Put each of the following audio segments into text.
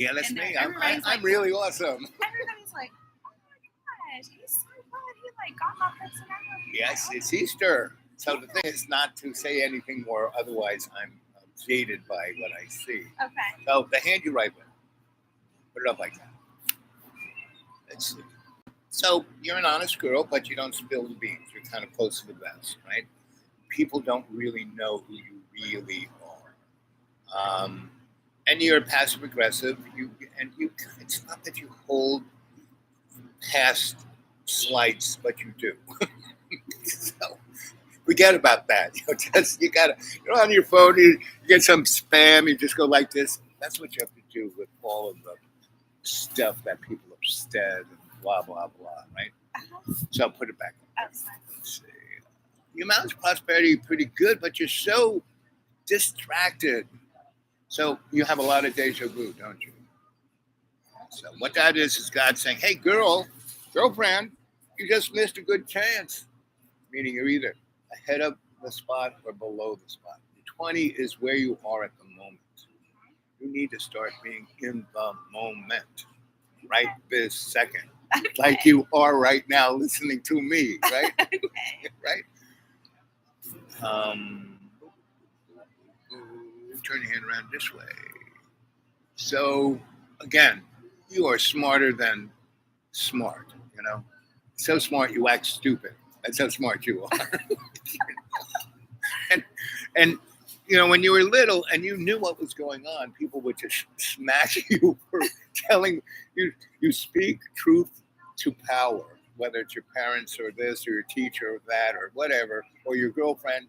Yeah, that's And me. everybody's I'm really awesome. Everybody's like, oh my gosh, he's so good. He like got my personality. Yes, Like, it's Easter. So the thing is not to say anything more, otherwise I'm jaded by what I see. okay. So the hand you write with, put it up like that. Let's see. So you're an honest girl, but you don't spill the beans. You're kind of close to the vest, right? People don't really know who you really are. And you're passive aggressive. You. It's not that you hold past slights, but you do. So forget about that. You gotta. You're on your phone. You get some spam. You just go like this. That's what you have to do with all of the stuff that people have said and blah blah blah. Right. So put it back. Let's see. Your mountain's prosperity pretty good, but you're so distracted. So you have a lot of deja vu, don't you? So what that is God saying, hey girlfriend, you just missed a good chance. Meaning you're either ahead of the spot or below the spot. The 20 is where you are at the moment. You need to start being in the moment, right this second. Okay. Like you are right now listening to me, right? Okay. Right? Turn your hand around this way. So again, you are smarter than smart, So smart you act stupid. That's how smart you are. and when you were little and you knew what was going on, people would just smash you for telling you speak truth to power, whether it's your parents or this or your teacher or that or whatever, or your girlfriend.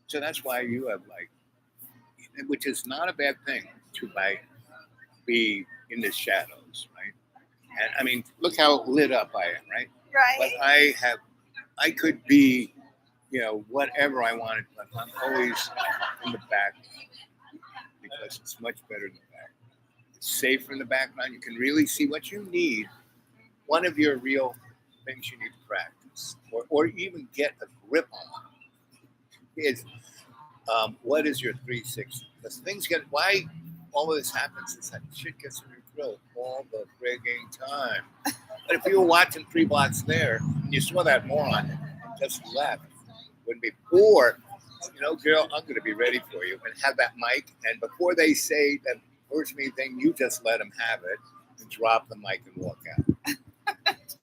So that's why you have which is not a bad thing to be in the shadows, right? And I mean, look how lit up I am, right? Right. But I could be, whatever I wanted, but I'm always in the back because it's much better in the back. It's safer in the background. You can really see what you need. One of your real things you need to practice, or even get a grip on, is what is your 360? Because why all of this happens is that shit gets in your throat all the frigging time. But if you were watching 3 blocks there and you saw that moron and just left, wouldn't be, or, girl, I'm going to be ready for you, and have that mic. And before they say that first mean thing, you just let them have it and drop the mic and walk out,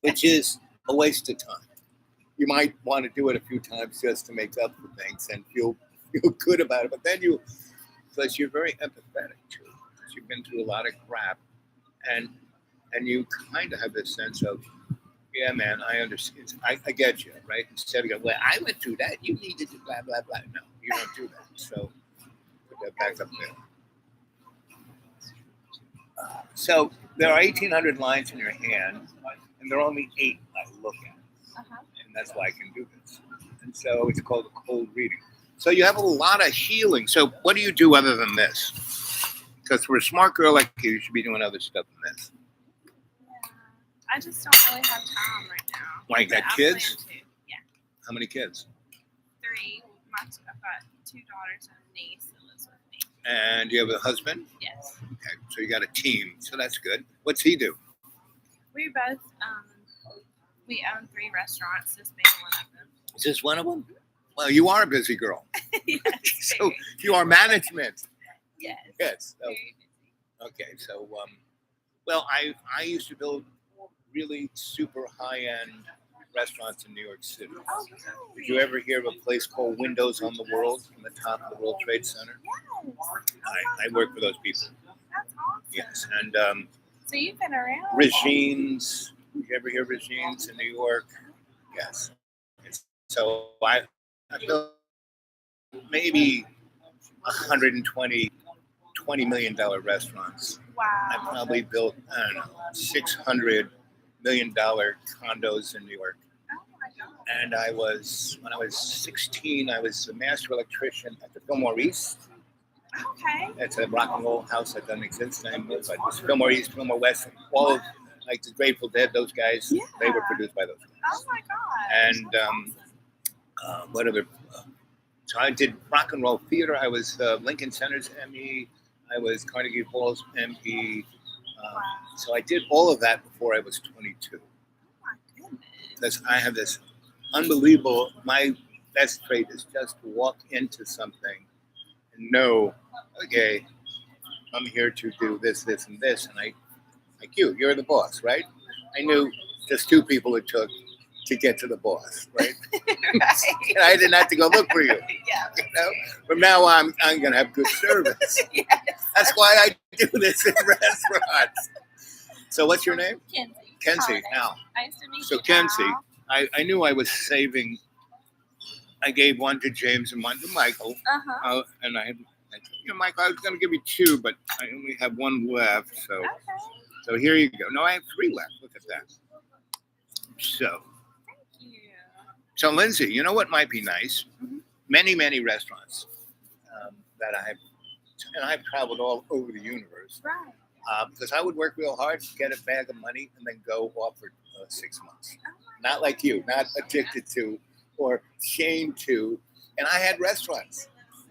which is a waste of time. You might want to do it a few times just to make up for things and feel good about it. But then because you're very empathetic too, because you've been through a lot of crap, and you kind of have this sense of, yeah, man, I understand. I get you, right? Instead of going, well, I went through that. You needed to blah blah blah. No, you don't do that. So put that back up there. So there are 1,800 lines in your hand, and there are only 8 I look at, and that's why I can do this. And so it's called a cold reading. So you have a lot of healing. So what do you do other than this? Because for a smart girl like you should be doing other stuff than this. I just don't really have time right now. Why, you got kids? Yeah. How many kids? 3. I've got 2 daughters and a niece that lives with me. And you have a husband? Yes. Okay, so you got a team. So that's good. What's he do? We both we own 3 restaurants. This being one of them. Is this one of them? Well, you are a busy girl. Yes. So you are management. Yes. Yes. So, Very busy. okay. So, well, I used to build really super high-end restaurants in New York City. Oh, Did you ever hear of a place called Windows on the World on the top of the World Trade Center? Yes. I work for those people. That's awesome. Yes, and So you've been around. Regine's. You ever hear of Regine's in New York? Yes. So I built maybe 120 $20 million restaurants. Wow. I probably built, I don't know, $600 million condos in New York. Oh my God. And when I was 16, I was a master electrician at the Fillmore East. Okay. It's a rock and roll house that doesn't exist anymore. But it's Fillmore East, Fillmore West, all of like the Grateful Dead, those guys, Yeah. they were produced by those guys. Oh my God. And what other? So I did rock and roll theater. I was Lincoln Center's Emmy. I was Carnegie Hall's Emmy. So I did all of that before I was 22. Oh my goodness. Because I have this unbelievable, my best trait is just to walk into something and know, okay, I'm here to do this, this, and this. And I, like you're the boss, right? I knew just two people it took to get to the boss, right? Right. And I didn't have to go look for you. Yeah. You know? From now on, I'm going to have good service. Yes. That's why I do this in restaurants. So what's your name? Kenzie. Kenzie. Al. Nice to meet So you. Kenzie, Al. I knew I was saving. I gave one to James and one to Michael. Uh-huh. And I said, Michael, I was going to give you two, but I only have one left. Okay. So here you go. No, I have three left. Look at that. So Thank you. Lindsay, you know what might be nice? Mhm. Many restaurants that I've traveled all over the universe Right. because I would work real hard, get a bag of money, and then go off for 6 months. Oh Not like you, not addicted to or chained to. And I had restaurants,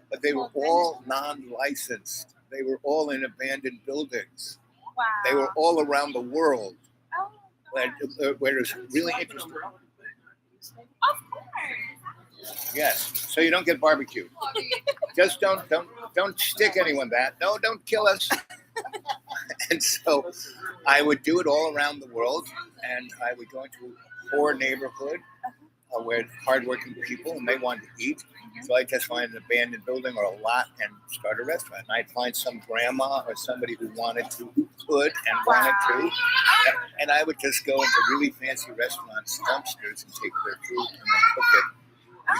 but they were all non-licensed. They were all in abandoned buildings. wow. They were all around the world Oh, where there's really interesting. of course. Yes, so you don't get barbecued. Just don't stick anyone that. No, don't kill us. And so I would do it all around the world, and I would go into a poor neighborhood where hardworking people and they wanted to eat. So I'd just find an abandoned building or a lot and start a restaurant. And I'd find some grandma or somebody who could and wanted to. And I would just go into really fancy restaurants, dumpsters, and take their food and then cook it.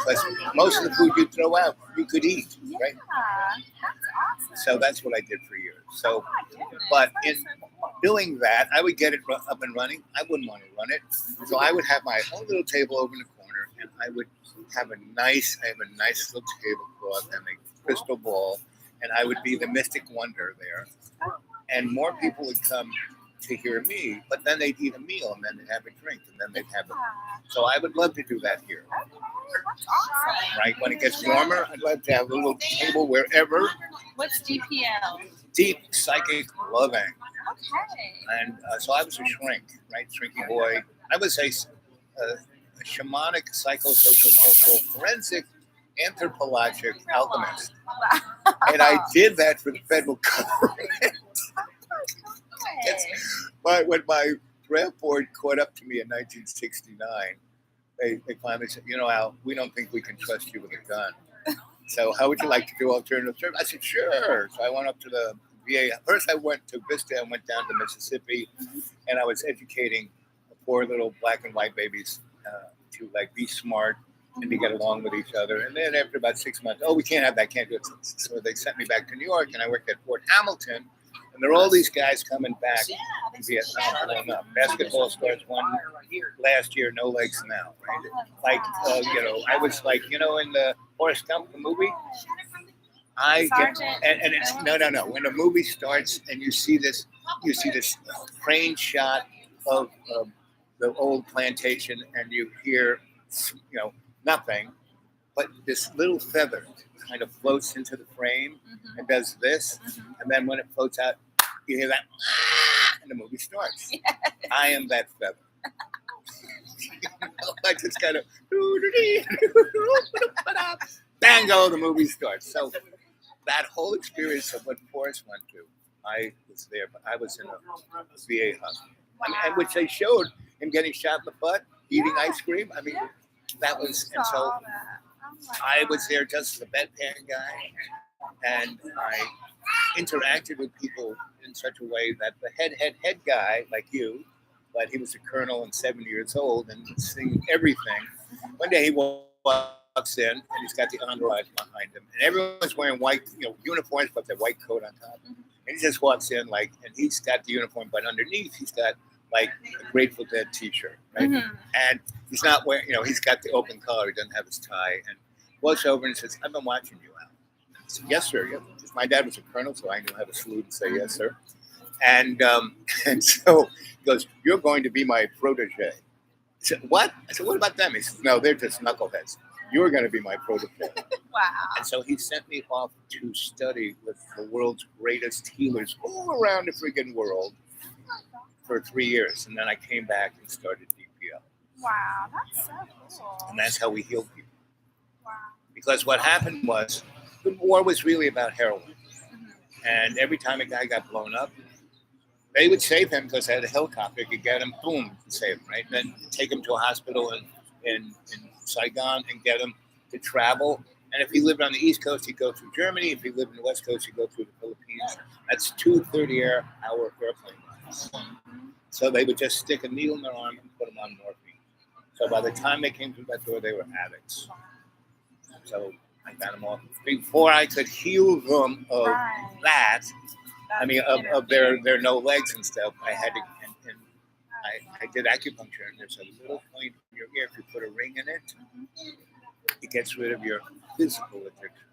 Because most of the food you throw out, you could eat, right? Yeah, that's awesome. So that's what I did for years. So, Oh my goodness, but that's in so cool. doing that, I would get it up and running. I wouldn't want to run it. So I would have my own little table over in the corner, and I would have a nice little tablecloth and a crystal ball, and I would be the mystic wonder there. And more people would come to hear me, but then they'd eat a meal, and then they'd have a drink, and then they'd have a. So I would love to do that here, Okay, that's awesome. right? When it gets warmer, I'd love to have a little table wherever. What's DPL? Deep psychic loving. Okay. And so I was a shrink, right? Shrinky boy. I was a shamanic, psychosocial, cultural, forensic, anthropologic alchemist. Wow. And I did that for the federal government. Okay. But when my draft board caught up to me in 1969, they finally said, Al, we don't think we can trust you with a gun. So how would you like to do alternative service? I said, sure. So I went up to the VA. First I went to Vista and went down to Mississippi, and I was educating poor little black and white babies to be smart and to get along with each other. And then after about 6 months, we can't have that, can't do it. So they sent me back to New York, and I worked at Fort Hamilton. And there are all these guys coming back to Vietnam. I don't know. Basketball stars won last year, no legs now, right? I was in the Forrest Gump, the movie. And it's no. When the movie starts and you see this crane shot of the old plantation, and you hear, nothing, but this little feather kind of floats into the frame and does this, and then when it floats out, you hear that, and the movie starts. Yes. I am that feather. I just kind of, bango, the movie starts. So that whole experience of what Forrest went through, I was there, but I was in a VA hospital. And which they showed him getting shot in the butt, eating ice cream. I mean, that was, and so I was there just as a bedpan guy, and I interacted with people in such a way that the head guy, like you, but he was a colonel and 70 years old and seeing everything. One day he walks in and he's got the entourage behind him, and everyone's wearing white, uniforms, but the white coat on top. And he just walks in and he's got the uniform, but underneath he's got a Grateful Dead T-shirt, right? And he's not wearing, he's got the open collar. He doesn't have his tie, and walks over and says, "I've been watching you, Al." I said, "Yes, sir." Yeah. My dad was a colonel, so I knew how to salute and say, "Yes, sir." And so he goes, "You're going to be my protege." I said, "What?" I said, "What about them?" He says, "No, they're just knuckleheads. You're going to be my protege." Wow. And so he sent me off to study with the world's greatest healers all around the freaking world. for 3 years, and then I came back and started DPL, Wow, that's so cool. and that's how we heal people. Wow. Because what happened was the war was really about heroin, Mhm. and every time a guy got blown up, they would save him because they had a helicopter, could get him, boom, save him, right? And then take him to a hospital in Saigon and get him to travel. And if he lived on the East Coast, he'd go through Germany. If he lived in the West Coast, he'd go through the Philippines. That's 2 30-hour airplane rides. So they would just stick a needle in their arm and put them on morphine. So by the time they came through that door, they were addicts. So I got them off. Before I could heal them of Right. that, I mean, of their no legs and stuff, I had to, and I did acupuncture, and there's a little point in your ear. If you put a ring in it, it gets rid of your physical addiction.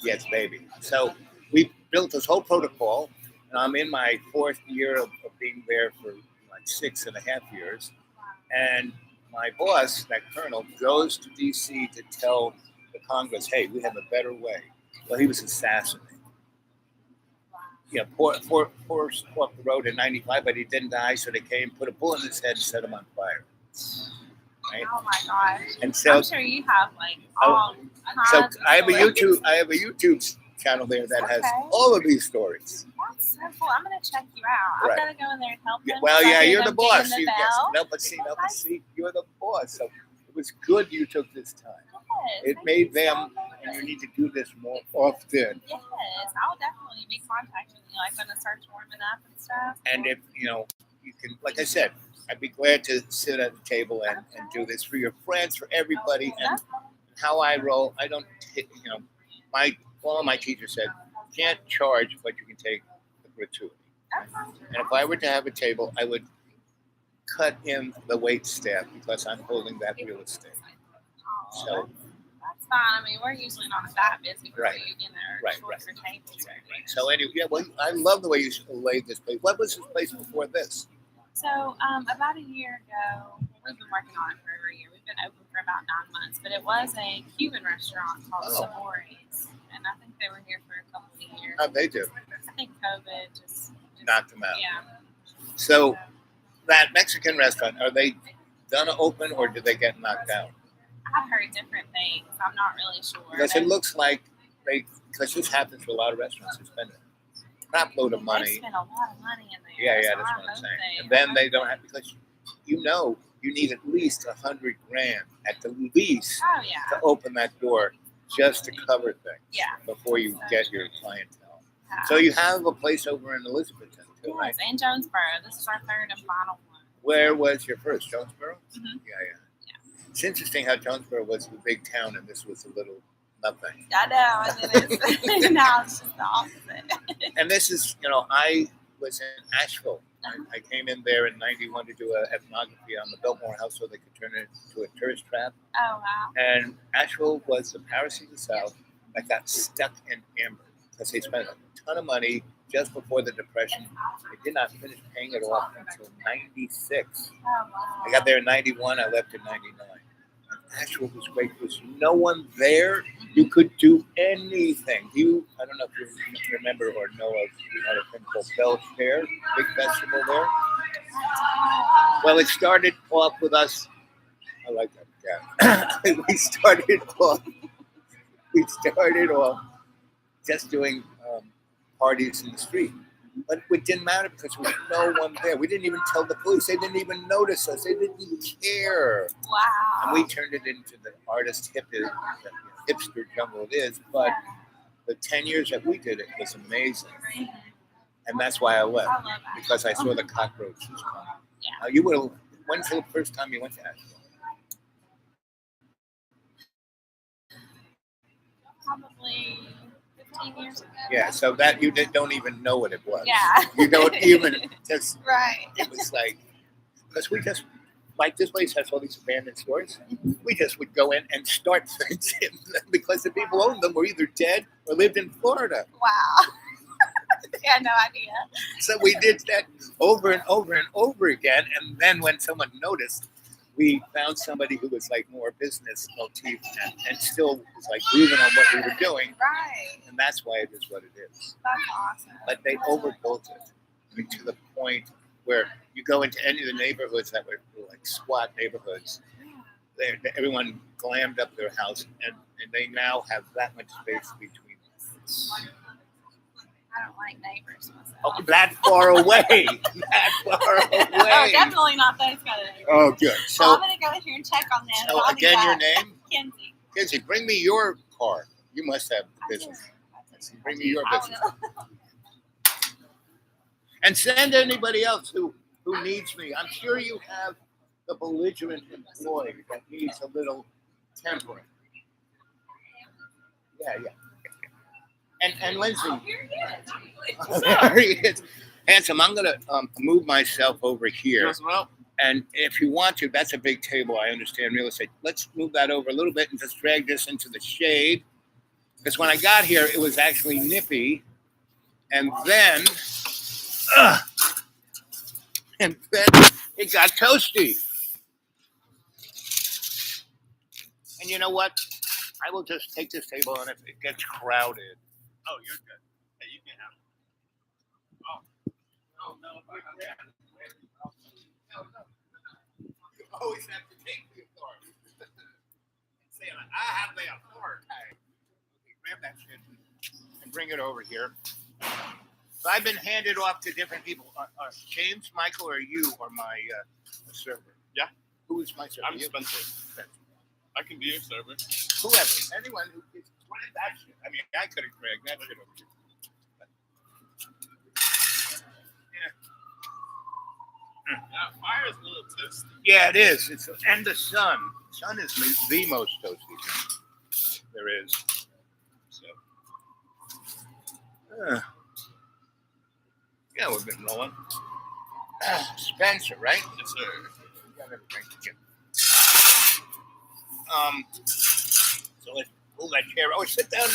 Yes, baby. So we built this whole protocol, and I'm in my 4th year of being there for like 6.5 years. And my boss, that colonel, goes to D.C. to tell the Congress, hey, we have a better way. Well, he was assassinated. Poor off the road in 95, but he didn't die, so they came, put a bullet in his head, and set him on fire. Right? Oh my gosh. And so, I'm sure you have like all so kinds of I have a stories. YouTube channel there that has Okay. all of these stories. That's so cool. I'm gonna check you out. Right. I'm gonna go in there and help them. Well, 'cause I yeah, hear you're the them boss. dinging the Yes. bell. No, but see, you're the boss. So it was good you took this time. Yes, It thank made you them, so and you much. need to do this more often. Yes, I'll definitely be contacting you like when the search warming up and stuff. And if you can, like I said, I'd be glad to sit at the table and do this for your friends, for everybody. And how I roll, I don't, all of my teachers said, you can't charge, but you can take the gratuity. And if I were to have a table, I would cut in the wait staff because I'm holding that real estate. So that's fine. I mean, we're usually not that busy. Right. Right. Shorter tables. So anyway, well, I love the way you laid this place. What was this place before this? So about a year ago, we've been working on it for over a year. We've been open for about 9 months, but it was a Cuban restaurant called Samore's, and I think they were here for a couple of years. How'd they do? I think COVID just Knocked them out. Yeah. So that Mexican restaurant, are they done open or did they get knocked down? I've heard different things. I'm not really sure. Because it looks like because this happens to a lot of restaurants. They spend a crap load of They money. spend a lot of money in there. Yeah, so that's I what I'm hope saying. they- And then they don't have, because you need at least $100,000 at the least Oh yeah. to open that door just to cover things Yeah. before you get your clientele. Yeah. So you have a place over in Elizabethton too, right? Yes, and Jonesboro. This is our third and final one. Where was your first? Jonesboro? Mhm. Yeah. It's interesting how Jonesboro was the big town and this was a little nothing. I know, and then it's, now it's just the opposite. And this is, I was in Asheville. I came in there in '91 to do a ethnography on the Biltmore House so they could turn it into a tourist trap. Oh wow. And Asheville was the Paris of the South that got stuck in amber because they spent a ton of money just before the Depression. They did not finish paying it off until '96. Oh wow. I got there in '91. I left in '99. Asheville was great. There was no one there. You could do anything. I don't know if you remember or know of, we had a thing called Bell Fair, big festival there. Well, it started off with us. I like that. Yeah. we started off just doing parties in the street. But it didn't matter because there was no one there. We didn't even tell the police. They didn't even notice us. They didn't care. Wow. And we turned it into the artist hipster jungle it is. But the 10 years that we did it was amazing. And that's why I left, I love that. because I saw the cockroaches come. Yeah. When's the first time you went to Asheville? Probably 15 years ago. Yeah, so that you don't even know what it was. Yeah. You don't even just, Right. it was like, because we just, like this place has all these abandoned stores. We just would go in and start things in them because the people who owned them were either dead or lived in Florida. Wow. I had no idea. So we did that over and over and over again. And then when someone noticed, we found somebody who was like more business motif and still was like grooving on what we were doing. Right. And that's why it is what it is. That's awesome. But they overbuilt it. I mean, to the point where you go into any of the neighborhoods that were like squat neighborhoods. Everyone glammed up their house, and they now have that much space between them. I don't like neighbors myself. Oh, that far away. That far away. Oh, definitely not those kind of neighbors. Oh, good. So I'm So, gonna go in here and check on them. so I'll be again, your back. name? Kenzie. Kenzie, bring me your card. You must have I do. business. I do. Bring me your I business. will. And send anybody else who needs me. I'm sure you have the belligerent employee that needs a little tempering. Yeah. And Lindsay, Oh, here he is. there he is. Handsome, I'm gonna move myself over here. As well. And if you want to, that's a big table. I understand real estate. Let's move that over a little bit and just drag this into the shade. Because when I got here, it was actually nippy, and then it got toasty. And you know what? I will just take this table, and if it gets crowded. Oh, you're good. Hey, you can have it. Oh, no. You always have to take the authority. Say, I have the authority. Okay, grab that shit and bring it over here. So I've been handed off to different people. James, Michael, or you are my server. Yeah. Who is my server? I'm Spencer. I can be your server. Whoever. Anyone who is grab that shit. I mean, I could have grabbed that shit over here. That fire is a little toasty. Yeah, it is. And the sun. Sun is the most toasty thing there is. So, yeah, we've been rolling. Spencer, right? Yes, sir. You got everything. So let's move that chair. Oh, sit down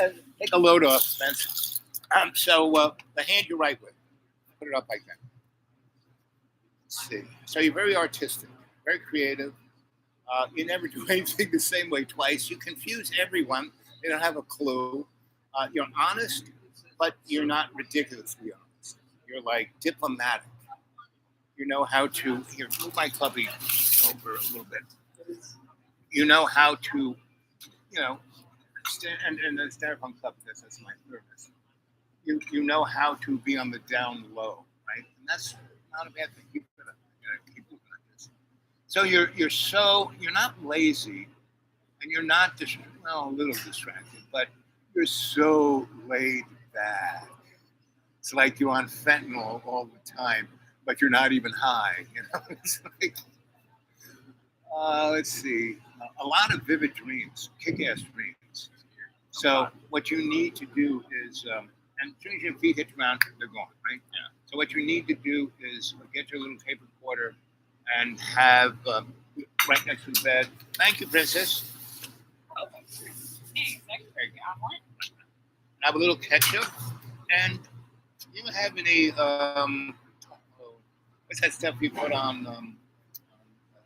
and take a load off, Spence. So the hand you write with, put it up like that. Let's see. So you're very artistic, very creative. You never do anything the same way twice. You confuse everyone. They don't have a clue. You're honest, but you're not ridiculously honest. You're like diplomatic. You know how to. Here, move my clubby over a little bit. You know how to, and the styrofoam cup. That's my service. You know how to be on the down low, right? And that's not a bad thing. Keep moving like this. So you're not lazy, and you're not a little distracted, but you're so laid back. It's like you're on fentanyl all the time, but you're not even high. It's like, let's see, a lot of vivid dreams, kick-ass dreams. So what you need to do is, and as soon as your feet hit the ground, they're gone, right? Yeah. So what you need to do is get your little tape recorder and have right next to the bed. Thank you, Princess. Have a little ketchup, and you don't have any what's that stuff you put on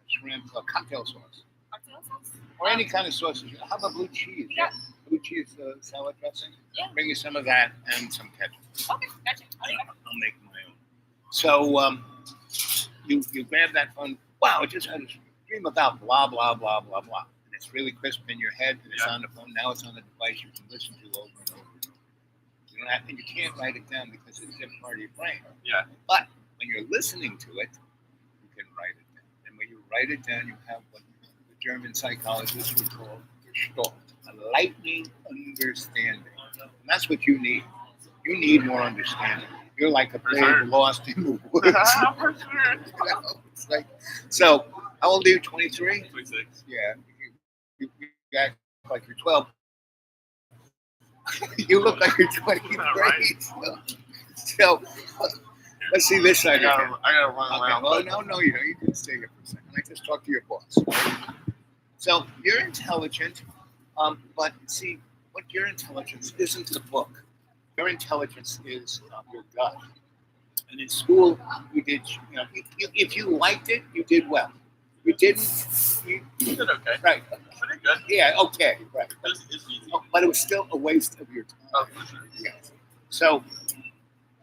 shrimp? Cocktail sauce. Cocktail sauce? Or any kind of sausage. How about blue cheese? Yeah. Blue cheese salad dressing? Yeah. Bring you some of that and some ketchup. Okay, gotcha. I'll make my own. So you grab that phone. Wow, I just had a dream about blah, blah, blah, blah, blah. And it's really crisp in your head. And it's on the phone. Now it's on the device you can listen to over and over. You don't have to, you can't write it down because it's a different part of your brain. Yeah. But when you're listening to it, you can write it down. And when you write it down, you have what the German psychologists would call Gestalt, a lightning understanding. And that's what you need. You need more understanding. You're like a babe lost in the woods. It's like, so, how old are you? 23? 26. Yeah. You act like you're 12. You look like you're 23. Right. So, let's see this side. I gotta run around. Okay. Well, no, you can stay here for a second. I just talk to your boss. So you're intelligent, but see, what your intelligence isn't the book. Your intelligence is your gut. And in school, you did. If you liked it, you did well. You didn't. You did okay. Right. Pretty good. Yeah. Okay. Right. It's easy. But it was still a waste of your time. Oh, for sure. Yeah. So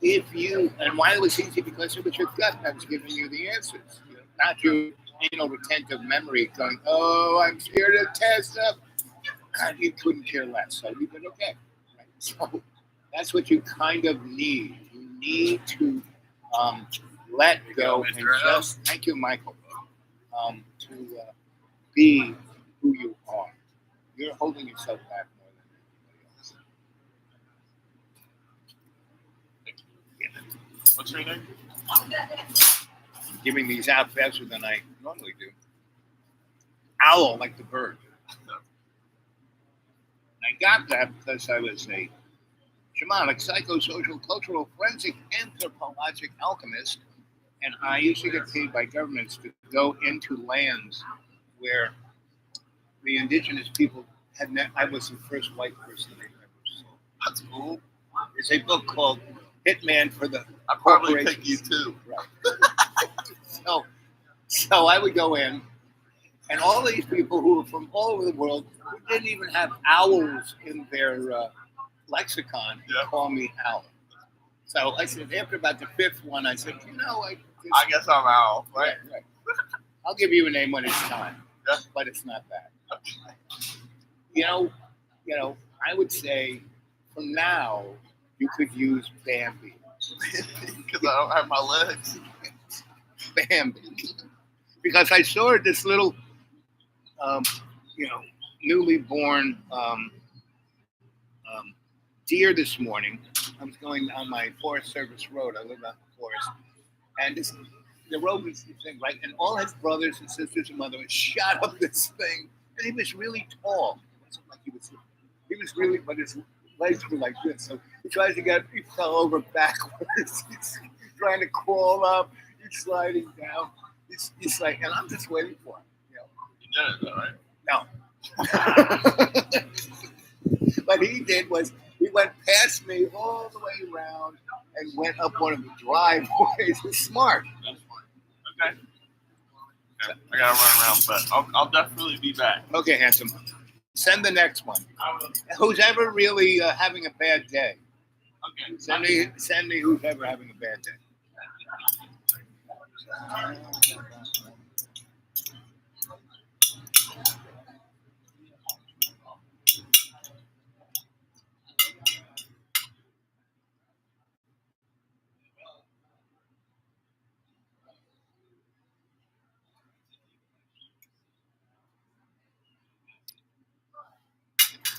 if you, and why it was easy, because it was your gut that was giving you the answers, not your retentive memory going, oh, I'm here to test up. God, you couldn't care less. So you did okay. Right? So that's what you kind of need. You need to um, let go and just, thank you, Michael, to be who you are. You're holding yourself back more than anybody else. What's your name? I'm giving these out faster than I normally do. Owl, like the bird. I got that because I was a shamanic, psychosocial, cultural, forensic, anthropologic alchemist, and I used to get paid by governments to go into lands where the indigenous people had met. I was the first white person they ever saw. That's cool. There's a book called Hitman for the I probably Corporation. pick you too. Right. So I would go in, and all these people who were from all over the world who didn't even have owls in their lexicon call me Owl. So I said, after about the fifth one, I said, I guess I'm Al, right? Right. I'll give you a name when it's time. Yeah. But it's not that. I would say from now you could use Bambi. Because I don't have my legs. Bambi. Because I saw this little, newly born deer this morning. I was going on my Forest Service road. I live out in the forest, and the road was this thing, right? And all his brothers and sisters and mother shot up this thing, and he was really tall. It wasn't like he was really, but his legs were like this. So he fell over backwards. He's trying to crawl up. He's sliding down. He's like, and I'm just waiting for him. You did it though, right? No. What he did was he went past me all the way around and went up one of the driveways. He's smart. Okay. I gotta run around, but I'll definitely be back. Okay, handsome. Send the next one. Who's ever really having a bad day? Okay. Send me who's ever having a bad day.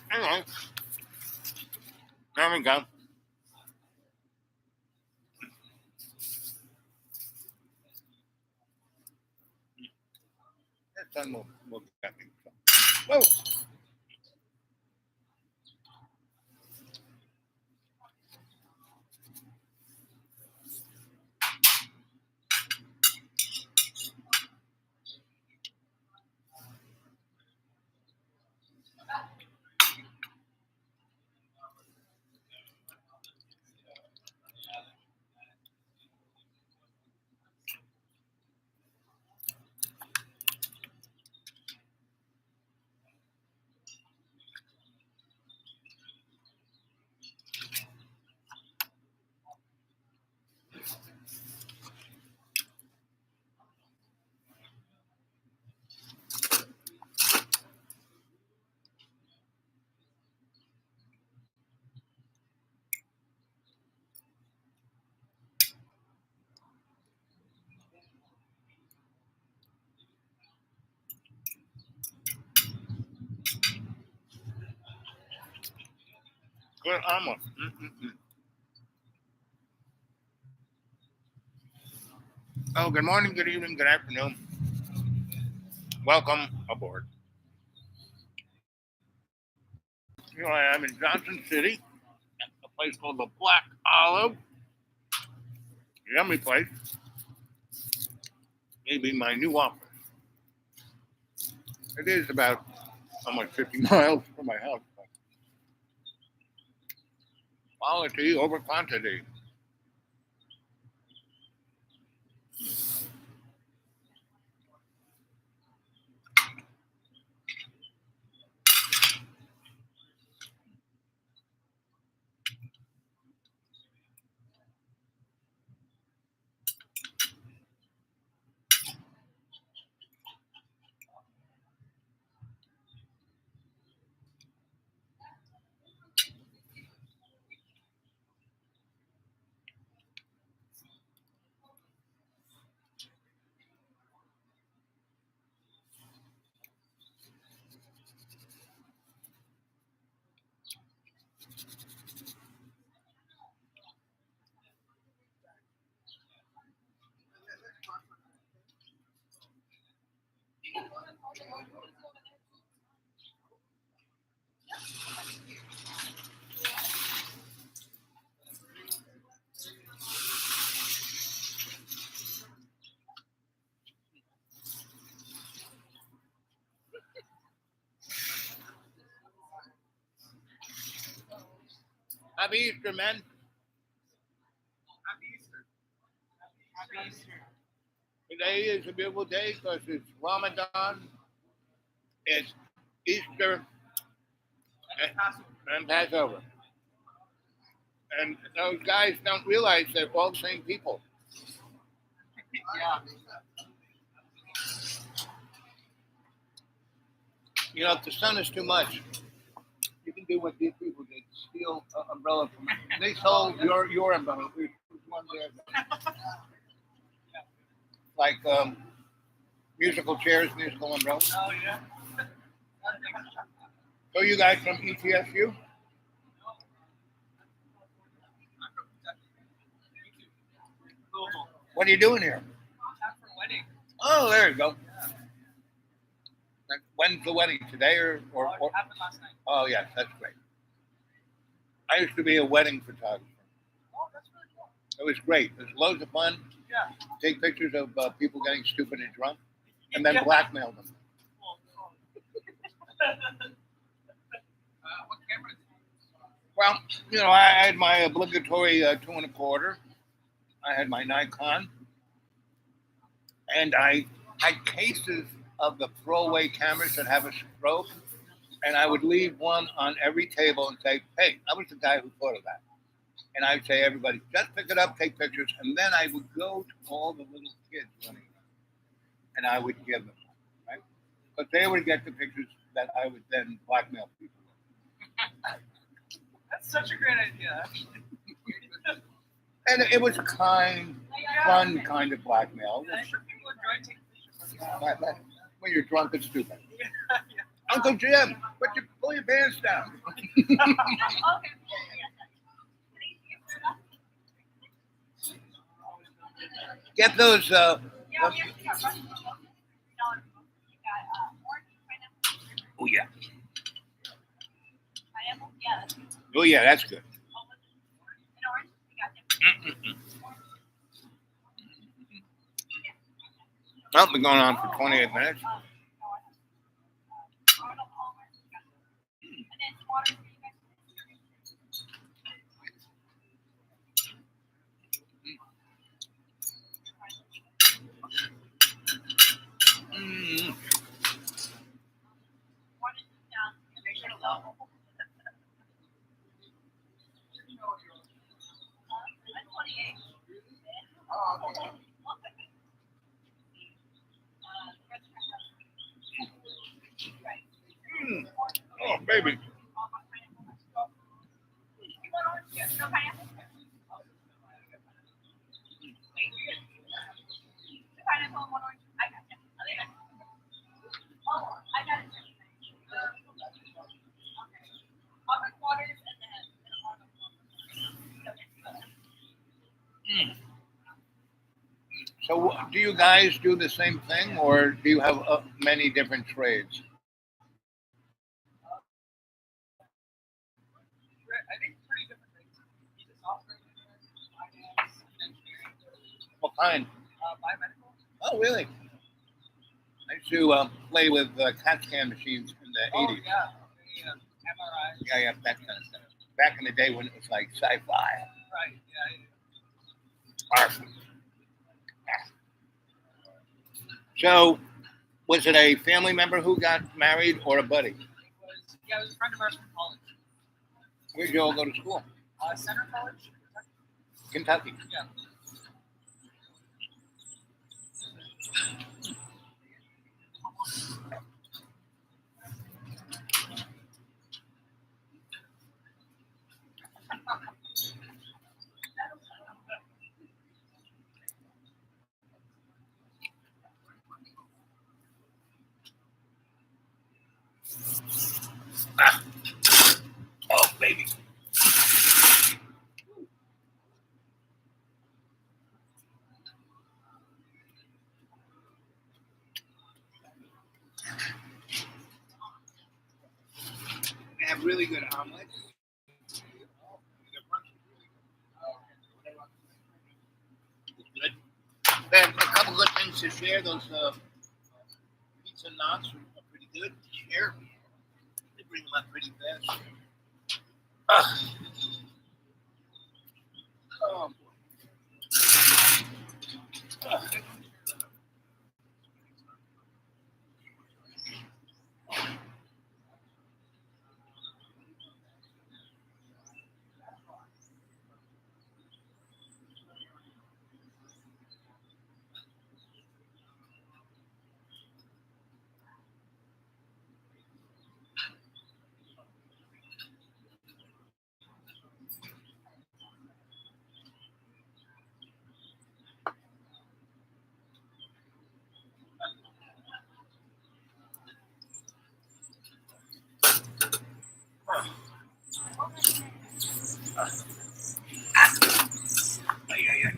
Hang on. There we go. That done will get me. Whoa. Good armor. Oh, good morning, good evening, good afternoon. Welcome aboard. Here I am in Johnson City, at a place called the Black Olive. Yummy place. Maybe my new office. It is about almost 50 miles from my house. Quality over quantity. Happy Easter, man. Happy Easter. Happy Easter. Today is a beautiful day because it's Ramadan, it's Easter, and Passover. And those guys don't realize they're all the same people. Yeah. You know, if the sun is too much, you can do what these people did: steal an umbrella from. They sold your umbrella. There's one there. Like musical chairs, musical umbrellas. Oh yeah. So you guys from ETSU? What are you doing here? Time for wedding. Oh, there you go. When's the wedding? Today or? It happened last night. Oh, yes, that's great. I used to be a wedding photographer. Oh, that's really cool. It was great. It was loads of fun. Yeah. Take pictures of people getting stupid and drunk, and then Yeah. blackmail them. Cool. What camera is it? Well, you know, I had my obligatory 2.25. I had my Nikon, and I had cases of the throwaway cameras that have a strobe, and I would leave one on every table and say, "Hey, I was the guy who thought of that." And I'd say, "Everybody, just pick it up, take pictures," and then I would go to all the little kids running around, and I would give them, right? But they would get the pictures that I would then blackmail people. That's such a great idea. Actually. And it was fun kind of blackmail. I'm sure people enjoy taking pictures. But when you're drunk and stupid. Yeah. Uncle Jim, pull your pants down. Get those. Oh yeah. Oh yeah, that's good. Mm-mm-mm. Well, been going on for 28 minutes. Mm. Mm. Oh, baby. Mm. So, do you guys do the same thing, or do you have many different trades? I think pretty different things. He's a software engineer, finance, engineering, What kind? biomedical. Oh, really? I used to play with CAT scan machines in the Oh 80s. yeah, the MRI. Yeah, that kind of stuff. Back in the day when it was like sci-fi. Right. Yeah. Arf. So, was it a family member who got married or a buddy? It was a friend of ours from college. Where'd you all go to school? Center College. Kentucky. Yeah. Ah. Oh, baby. really good omelets. Good. They have a couple good things to share. Those pizza knots are pretty good to share. They bring them up pretty fast. Oh, boy. Ay, ay, ay.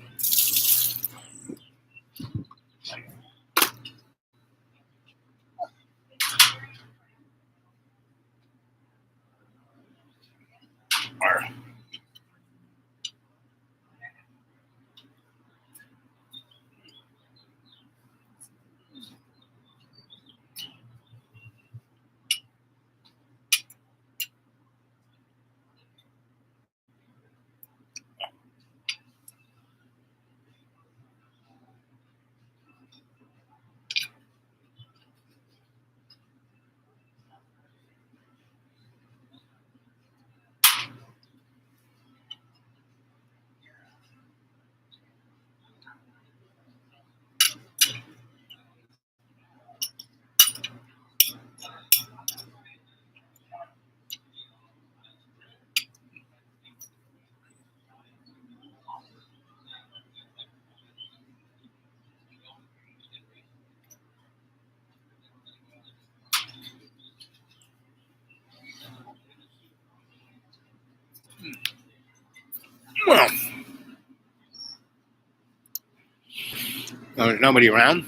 Arr. Well, there's nobody around.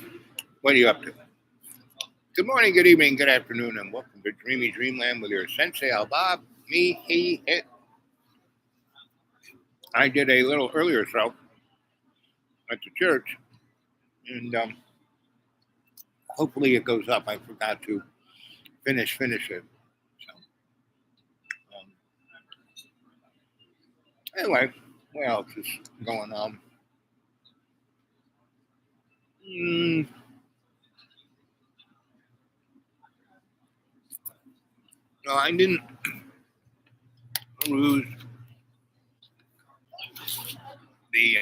What are you up to? Good morning, good evening, good afternoon, and welcome to Dreamy Dreamland with your Sensei Al Bob, me, he, it. I did a little earlier show at the church, and hopefully it goes up. I forgot to finish it. So, anyway, what else is going on? Mm, no, I didn't lose the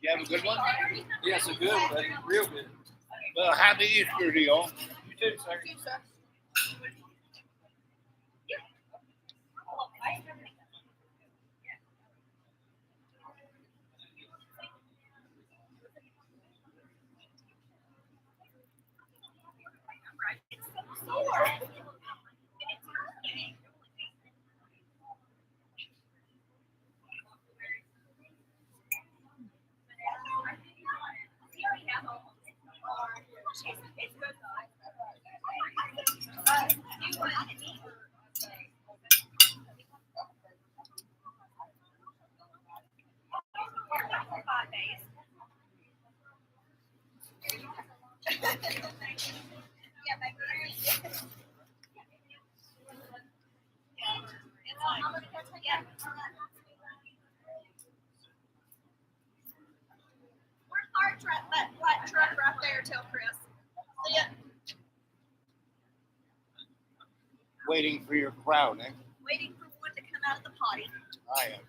You have a good one? Yes, a good one, buddy. Real good. Well, happy Easter to you all. You too, sir. That truck right there, tell Chris. Yeah, Waiting for your crowd, eh? waiting for one to come out of the potty. I am.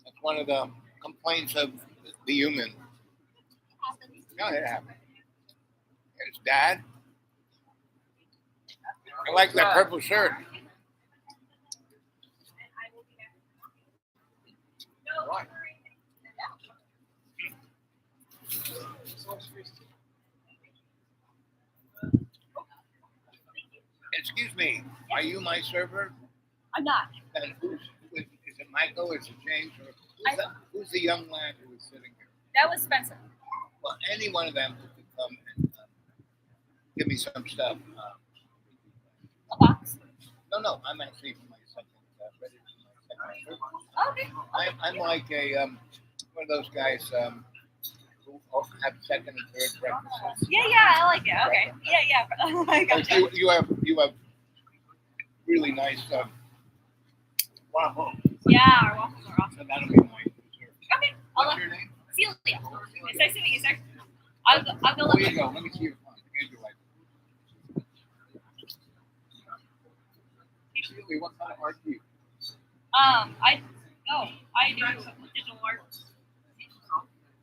That's one of the complaints of the human. No, it happened. It's Dad. I like that purple shirt. Right. Excuse me, are you my server? I'm not. And is it Michael? Is it James? Or who's the young lad who was sitting here? That was Spencer. Well, any one of them who could come and give me some stuff. A box. No, I'm actually for my second, ready for my second server. Okay. I'm like a one of those guys who have second and third breakfasts. Yeah, I like it. Okay. Yeah. I Oh, gotcha. you have really nice waffle. Yeah, our waffles are awesome. So that'll be my dessert. Okay. I'll What's let your name? Celia. It's nice to meet you, sir. I'll go There look. you go. Let me see your phone. Here's your life. Celia, what kind of art do you? I do digital art.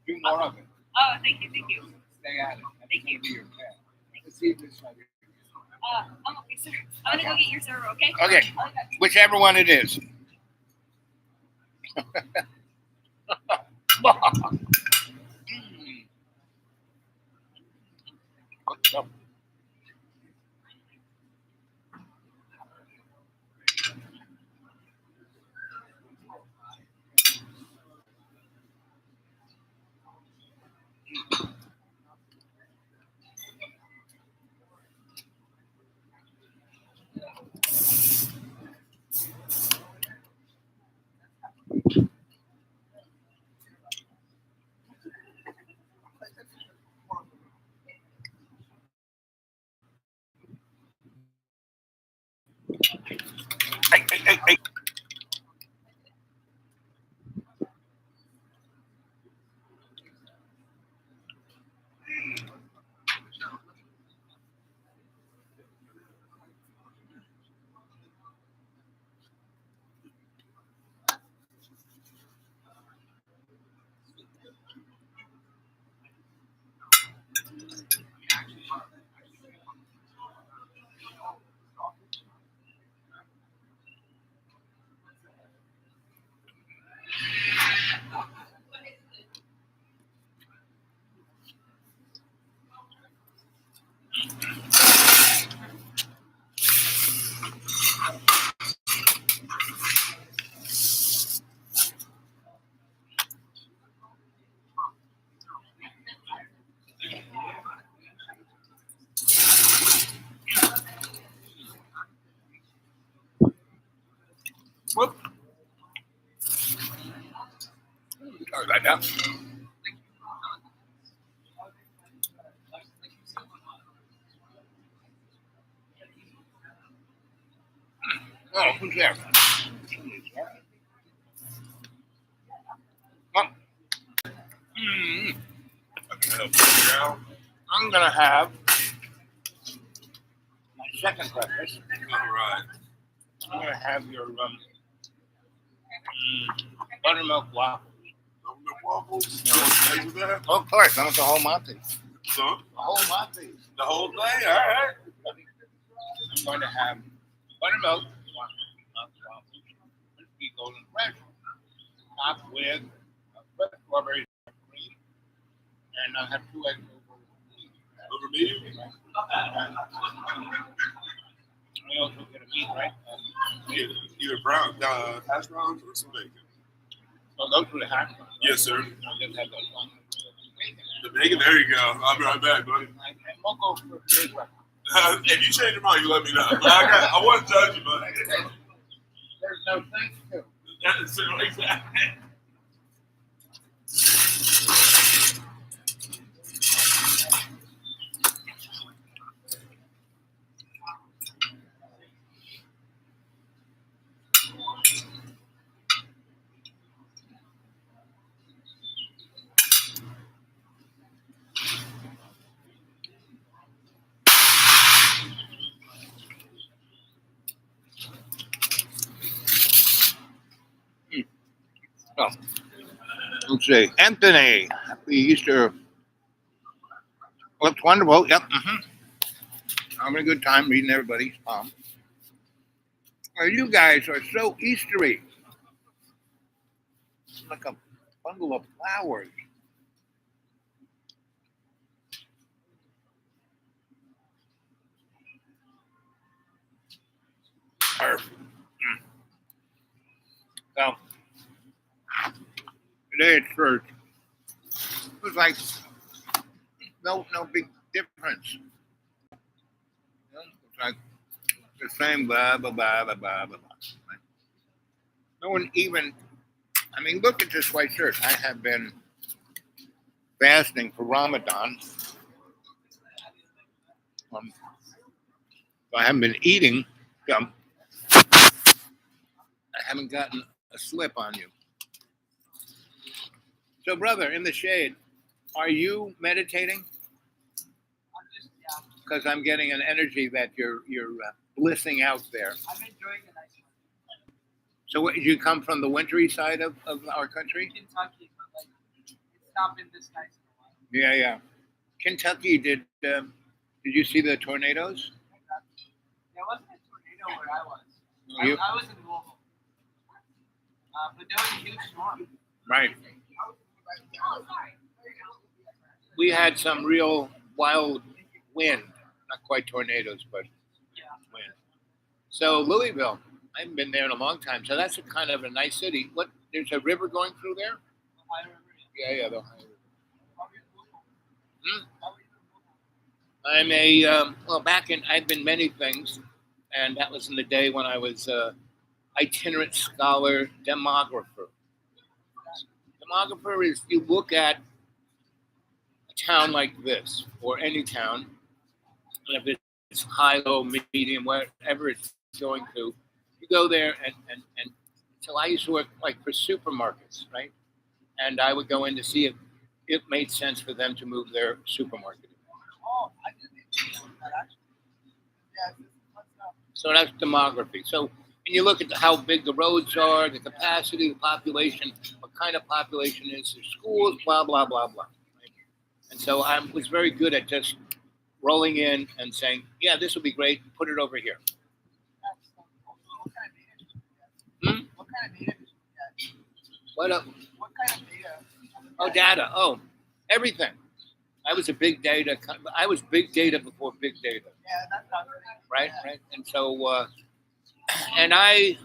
Do more of it. Oh, thank you. Stay at it. That's Thank gonna you. be your path. Let's see if this side. I'm okay, sir. I'm gonna go get your server, okay? Okay. I'll be back. Whichever one it is. What's up? Hey. Whoop. Sorry about that. Oh, who's there? Oh. I'm gonna have my second breakfast. All right. I'm gonna have your buttermilk waffle. waffles. You want eggs with that? Oh, of course, I want the whole Monty. So, The whole Monty. the whole thing? All right. I'm going to have buttermilk, crispy golden fresh, topped with fresh strawberry cream, and I'll have 2 eggs Over medium? I also get a meat, right? Either brown, hash browns or some bacon. So those were the hash browns. Yes, sir. I'll just have those ones. The bacon, there you go. I'll be right back, buddy. And we'll go for a big one. If you change your mind, you let me know. But I won't judge you, buddy. There's no thanks to. That's exactly. Oh. Let's see. Anthony, happy Easter. Looks wonderful. Yep. Having a good time reading everybody's palm. Well, you guys are so Eastery. It's like a bundle of flowers. Perfect. So, today at church, it was like no big difference. You know, it's like the same blah blah blah blah blah blah. Right? No one even. I mean, look at this white shirt. I have been fasting for Ramadan. So I haven't been eating. I haven't gotten a slip on you. So, brother, in the shade, are you meditating? Because I'm getting an energy that you're blissing out there. I'm enjoying the nice one. So, what, did you come from the wintry side of our country? Kentucky, but like it's not been this nice in a while. Yeah. Kentucky, did you see the tornadoes? There wasn't a tornado where I was. You- I was in Louisville. But there was a huge storm. Right. We had some real wild wind, not quite tornadoes, but wind. So Louisville, I haven't been there in a long time. So that's a kind of a nice city. What? There's a river going through there? Yeah, the Ohio River. I'm I've been many things, and that was in the day when I was itinerant scholar demographer. Demographer is you look at a town like this, or any town, and if it's high, low, medium, wherever it's going to, you go there and so I used to work like for supermarkets, right? And I would go in to see if it made sense for them to move their supermarket. So that's demography. So and you look at how big the roads are, the capacity, the population, what kind of population is, the schools, blah, blah, blah, blah. Right? And so I was very good at just rolling in and saying, yeah, this will be great. Put it over here. What kind of data did you get? What What kind of data? Oh, data. Oh, everything. I was big data before big data. Yeah, that's not Right. And so, and I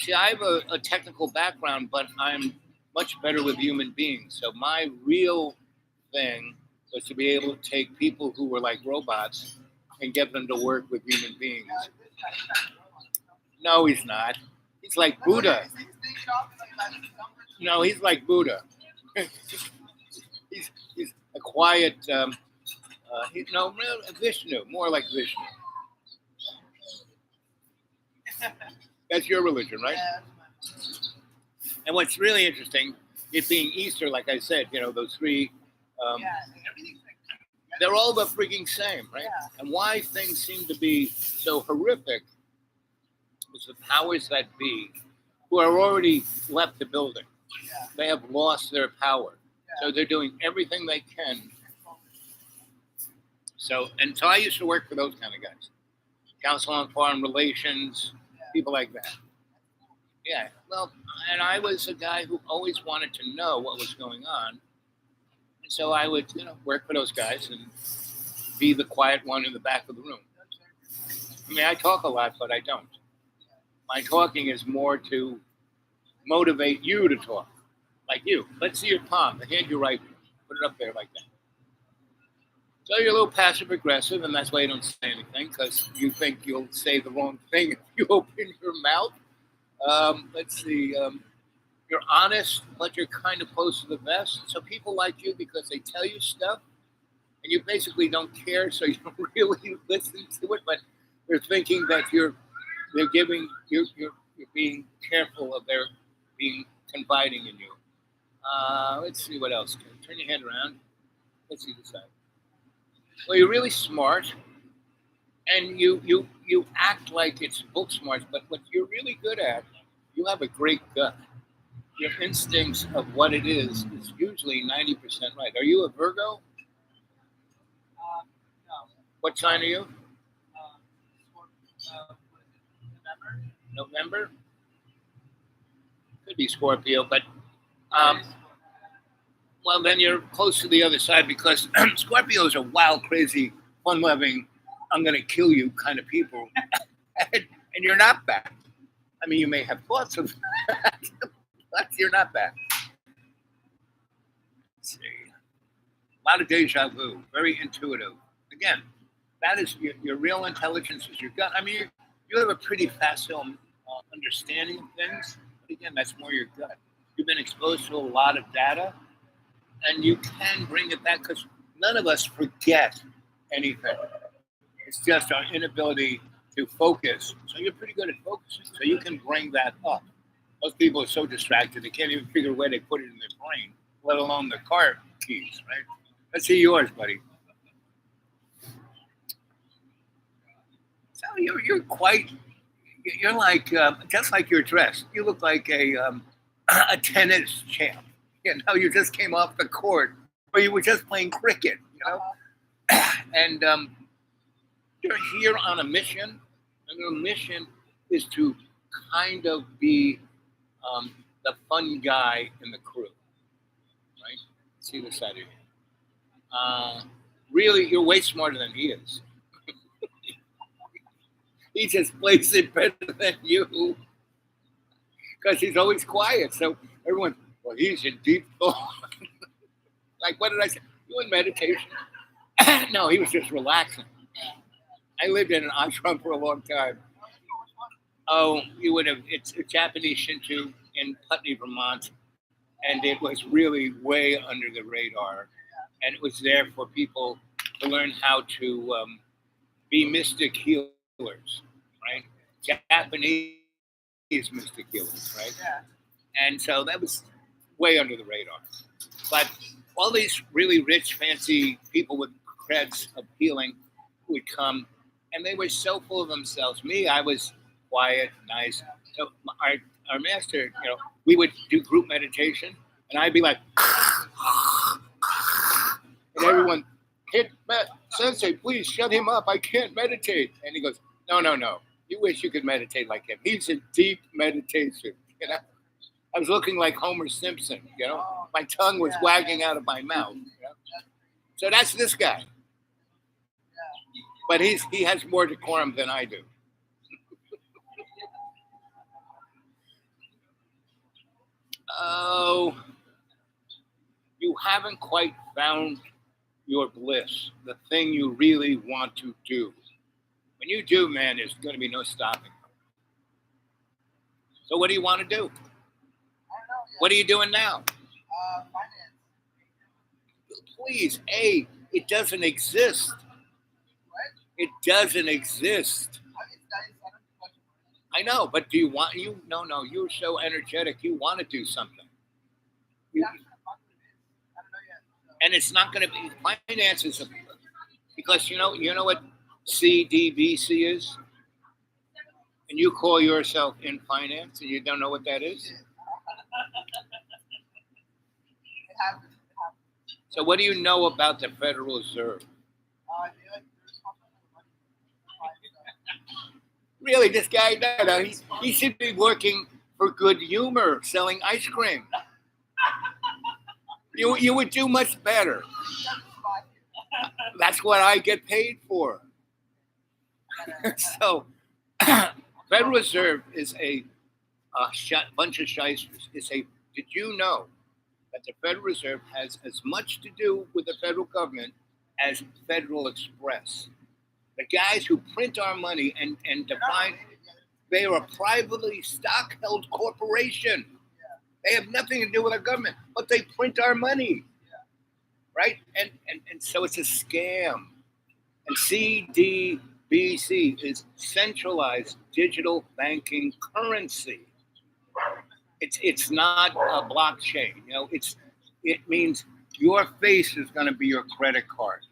have a technical background, but I'm much better with human beings. So my real thing was to be able to take people who were like robots and get them to work with human beings. No, he's not. He's like Buddha. No, he's like Buddha. he's a quiet, Vishnu, more like Vishnu. That's your religion, right? And what's really interesting, it being Easter, like I said, those three, they're all the freaking same, right? And why things seem to be so horrific is the powers that be, who are already left the building. They have lost their power. So they're doing everything they can. So I used to work for those kind of guys. Council on Foreign Relations, people like that. Yeah, well, and I was a guy who always wanted to know what was going on. And so I would, work for those guys and be the quiet one in the back of the room. I mean, I talk a lot, but I don't. My talking is more to motivate you to talk, like you. Let's see your palm, the hand you write with. Put it up there like that. So you're a little passive aggressive, and that's why you don't say anything, because you think you'll say the wrong thing if you open your mouth. Let's see. You're honest, but you're kind of close to the vest. So people like you because they tell you stuff, and you basically don't care, so you don't really listen to it. But they're thinking that you're being careful of their being confiding in you. Let's see what else. Turn your hand around. Let's see this side. Well, you're really smart, and you act like it's book smart, but what you're really good at, you have a great gut. Your instincts of what it is usually 90% right. Are you a Virgo? No. What sign are you? November. November? Could be Scorpio, but well, then you're close to the other side because Scorpios are wild, crazy, fun-loving, I'm going to kill you kind of people. and you're not that. I mean, you may have thoughts of that, but you're not that. Let's see. A lot of deja vu, very intuitive. Again, that is your real intelligence is your gut. I mean, you have a pretty facile understanding of things. But again, that's more your gut. You've been exposed to a lot of data, and you can bring it back because none of us forget anything. It's just our inability to focus. So you're pretty good at focusing. So you can bring that up. Most people are so distracted they can't even figure where they put it in their brain, let alone the car keys, right? Let's see yours, buddy. So you're like just like you're dressed. You look like a tennis champ. You just came off the court, or you were just playing cricket. And you're here on a mission, and your mission is to kind of be the fun guy in the crew, right? See the side of you. Really, you're way smarter than he is. He just plays it better than you because he's always quiet. So everyone, well, he's in deep thought. Like, what did I say? You in meditation? No, he was just relaxing. I lived in an ashram for a long time. Oh, you would have. It's a Japanese Shinto in Putney, Vermont, and it was really way under the radar. And it was there for people to learn how to be mystic healers, right? Japanese mystic healers, right? Yeah. And so that was way under the radar. But all these really rich, fancy people with creds of healing would come, and they were so full of themselves. Me, I was quiet, nice. So our master, we would do group meditation, and I'd be like, and everyone, Sensei, please shut him up. I can't meditate. And he goes, no. You wish you could meditate like him. He's in deep meditation. I was looking like Homer Simpson. My tongue was wagging out of my mouth. So that's this guy. But he has more decorum than I do. Oh, you haven't quite found your bliss, the thing you really want to do. When you do, man, there's going to be no stopping. So what do you want to do? I don't know. What are you doing now? Finance. Please, it doesn't exist. What? It doesn't exist. It's nice. I don't do much of it. I know, but do you want No, you're so energetic. You want to do something. Yeah, I'm not what it is. I don't know yet. So. And it's not going to be finances because you know what CDVC is, and you call yourself in finance, and you don't know what that is. happens. It happens. So what do you know about the Federal Reserve? There's something like Really, this guy, no, he should be working for Good Humor, selling ice cream. You would do much better. That's what I get paid for. So, Federal Reserve is a bunch of shysters. Did you know that the Federal Reserve has as much to do with the federal government as Federal Express? The guys who print our money and define, they are a privately stock-held corporation. They have nothing to do with our government, but they print our money, right? And so it's a scam. And CDBC is centralized digital banking currency. It's not a blockchain. You know, it means your face is going to be your credit card.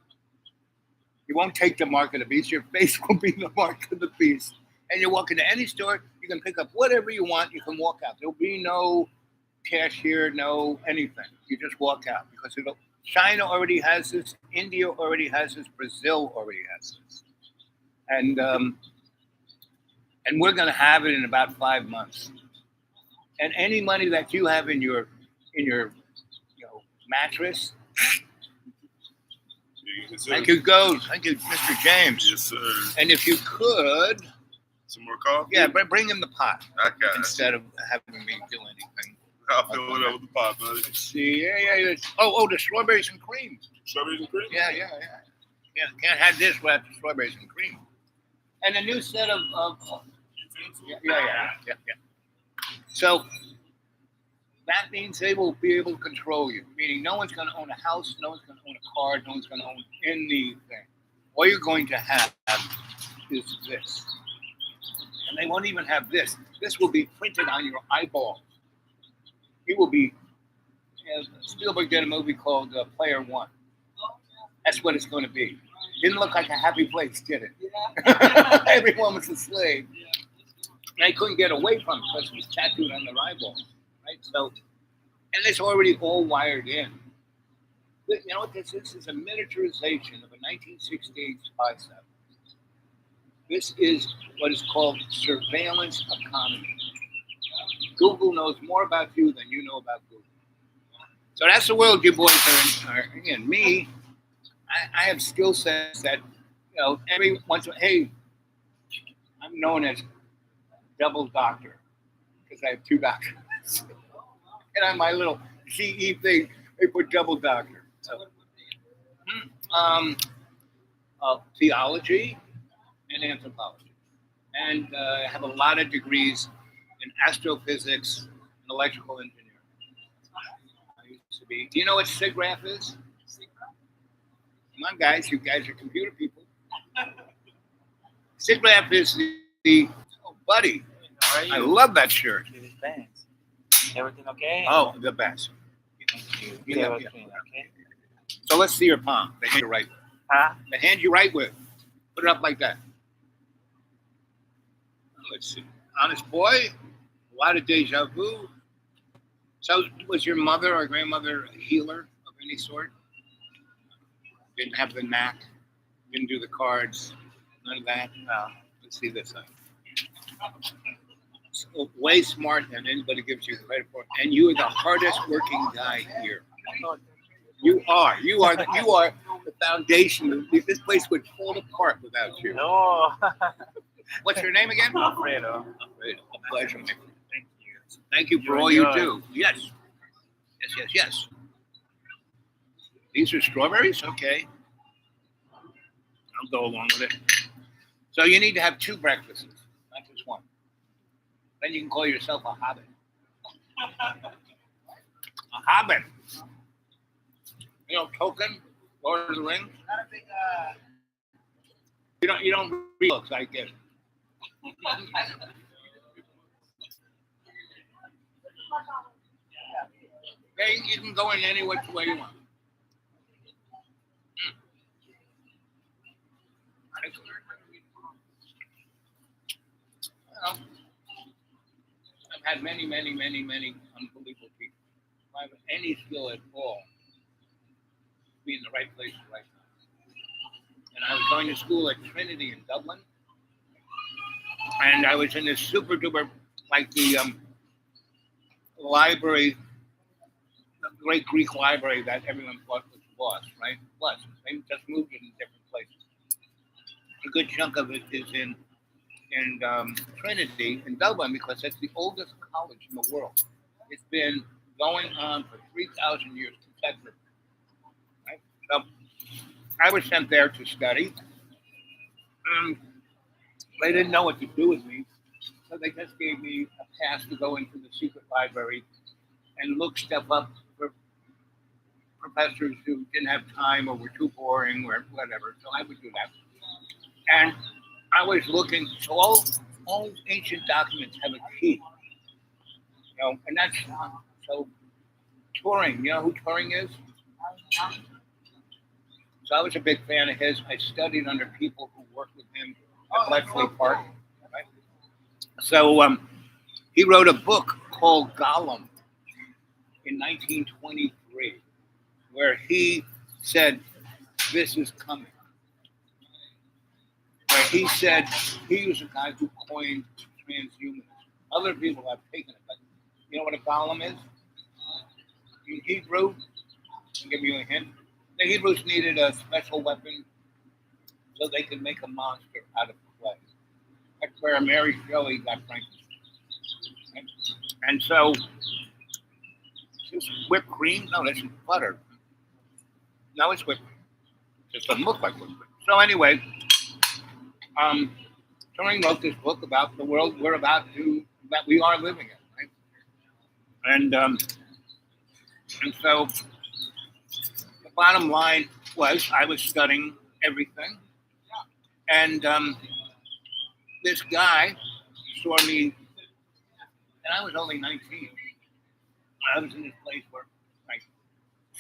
You won't take the mark of the beast. Your face will be the mark of the beast. And you walk into any store, you can pick up whatever you want. You can walk out. There'll be no cashier, no anything. You just walk out because China already has this, India already has this, Brazil already has this, and we're going to have it in about 5 months. And any money that you have in your mattress, Yes, sir. thank you, Mr. James. Yes, sir. And if you could, Some more coffee? yeah, bring him the pot I got it. instead of having me do anything. I'll fill it up with the pot, buddy. Let's see, yeah. Oh, the strawberries and cream. Strawberries and cream? Yeah. Can't have this without the strawberries and cream. And a new set of yeah. So that means they will be able to control you. Meaning, no one's going to own a house, no one's going to own a car, no one's going to own anything. All you're going to have is this, and they won't even have this. This will be printed on your eyeball. You will be. Spielberg did a movie called Player One. That's what it's going to be. Didn't look like a happy place, did it? Yeah. Everyone was a slave. And they couldn't get away from it because it was tattooed on their eyeball, right? So, and it's already all wired in. But you know what this is? This is a miniaturization of a 1968 spy set. This is what is called surveillance economy. Google knows more about you than you know about Google. So that's the world you boys are in. Me, I have skill sets that, every once in a while, hey, I'm known as double doctor because I have two doctors. And on my little GE thing, they put double doctor. So, theology and anthropology. And I have a lot of degrees in astrophysics and electrical engineering. I used to be. Do you know what SIGGRAPH is? Come on, guys. You guys are computer people. SIGGRAPH is the buddy. How are you? I love that shirt. Thanks. Everything okay? Oh, the best. Thank you. Yeah, Everything okay? So let's see your palm. The hand you write with. Huh? The hand you write with. Put it up like that. Let's see. Honest boy. A lot of deja vu. So was your mother or grandmother a healer of any sort? Didn't have the knack. Didn't do the cards. None of that. No. Let's see this side. So, way smart than anybody gives you credit for, and you are the hardest working guy here. You are the foundation. This place would fall apart without you. No. What's your name again? Alfredo. A pleasure, my friend. Thank you. Thank you for You all you enjoy. do. Yes. These are strawberries? Okay. I'll go along with it. So you need to have 2 breakfasts, not just one. Then you can call yourself a hobbit. A hobbit. You know, Tolkien, Lord of the Rings. Not a big. You don't read books, I guess. Okay, you can go in any which way you want. Well, I've had many unbelievable people. have any skill at all, be in the right place at the right time. And I was going to school at Trinity in Dublin, and I was in this super duper, like the library, the great Greek library that everyone thought was lost, right? Was. They just moved it in different places. A good chunk of it is in Trinity in Dublin because it's the oldest college in the world. It's been going on for 3,000 years consecutively. Right? So I was sent there to study. They didn't know what to do with me, so they just gave me a pass to go into the secret library and look stuff up for professors who didn't have time or were too boring or whatever. So I would do that. And I was looking, so all ancient documents have a key. You know, and that's so Turing, you know who Turing is? So I was a big fan of his. I studied under people who worked with him at Bletchley Park. Right? So he wrote a book called Gollum in 1923, where he said, "This is coming." Where he said he was the guy who coined transhumanism. Other people have taken it, but you know what a golem is? In Hebrew, I'll give you a hint. The Hebrews needed a special weapon so they could make a monster out of clay. That's where Mary Shelley got Frankenstein. Right? And so, is this whipped cream? No, this is butter. No, it's whipped cream. It just doesn't look like whipped cream. So anyway, Turing wrote this book about the world that we are living in, right? And so the bottom line was I was studying everything, and this guy saw me, and I was only 19. I was in this place where like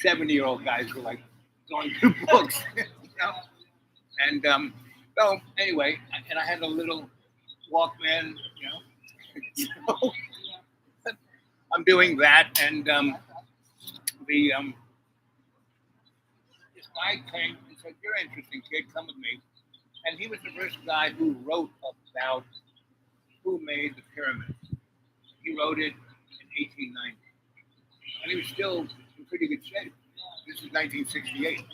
70-year-old guys were like going through books, you know, and so anyway, and I had a little Walkman, you know. I'm doing that, and this guy came and said, "You're an interesting kid. Come with me." And he was the first guy who wrote about who made the pyramids. He wrote it in 1890, and he was still in pretty good shape. This is 1968,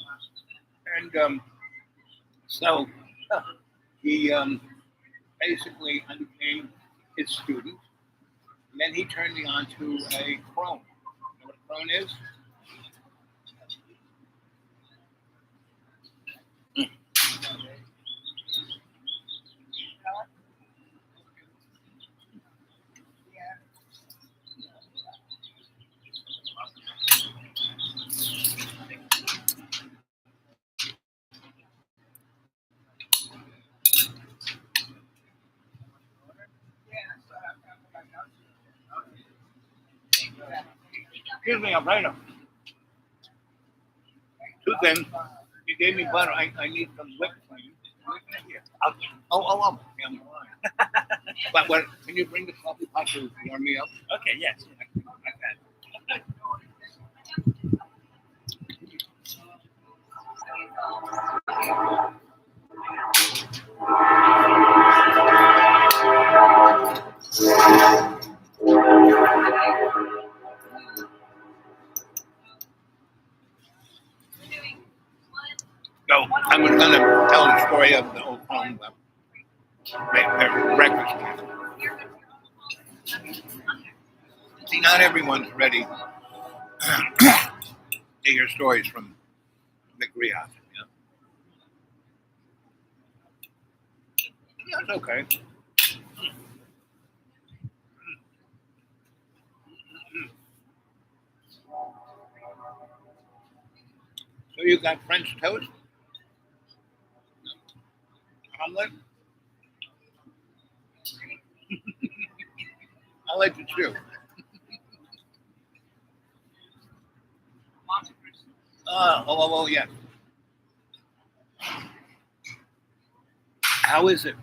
and so he basically I became his student, and then he turned me on to a crone. You know what a crone is? Excuse me, Alfredo. Two things. You gave me butter. I need some whipped cream. Oh. Yeah, I'm fine. But what? Can you bring the coffee pot to warm me up? Okay, yes. I So I was going to tell the story of the old home, their breakfast camp. See, not everyone's ready to hear stories from McGreehoff. You know? Yeah, it's okay. So you got French toast? Omelet? I like it too. Oh, yeah. How is it?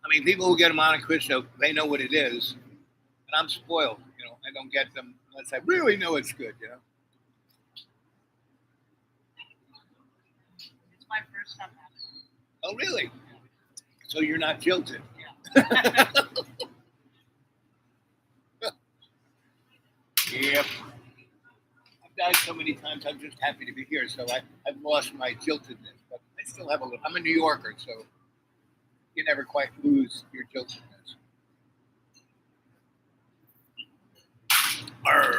I mean, people who get a Monte Cristo, they know what it is. But I'm spoiled. I don't get them unless I really know it's good. It's my first time having it. Oh, really? So you're not jilted. Yep. I've died so many times. I'm just happy to be here. So I've lost my jiltedness, but I still have a little. I'm a New Yorker, so you never quite lose your jiltedness. Arr.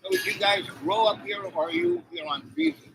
So did you guys grow up here, or are you here on visas?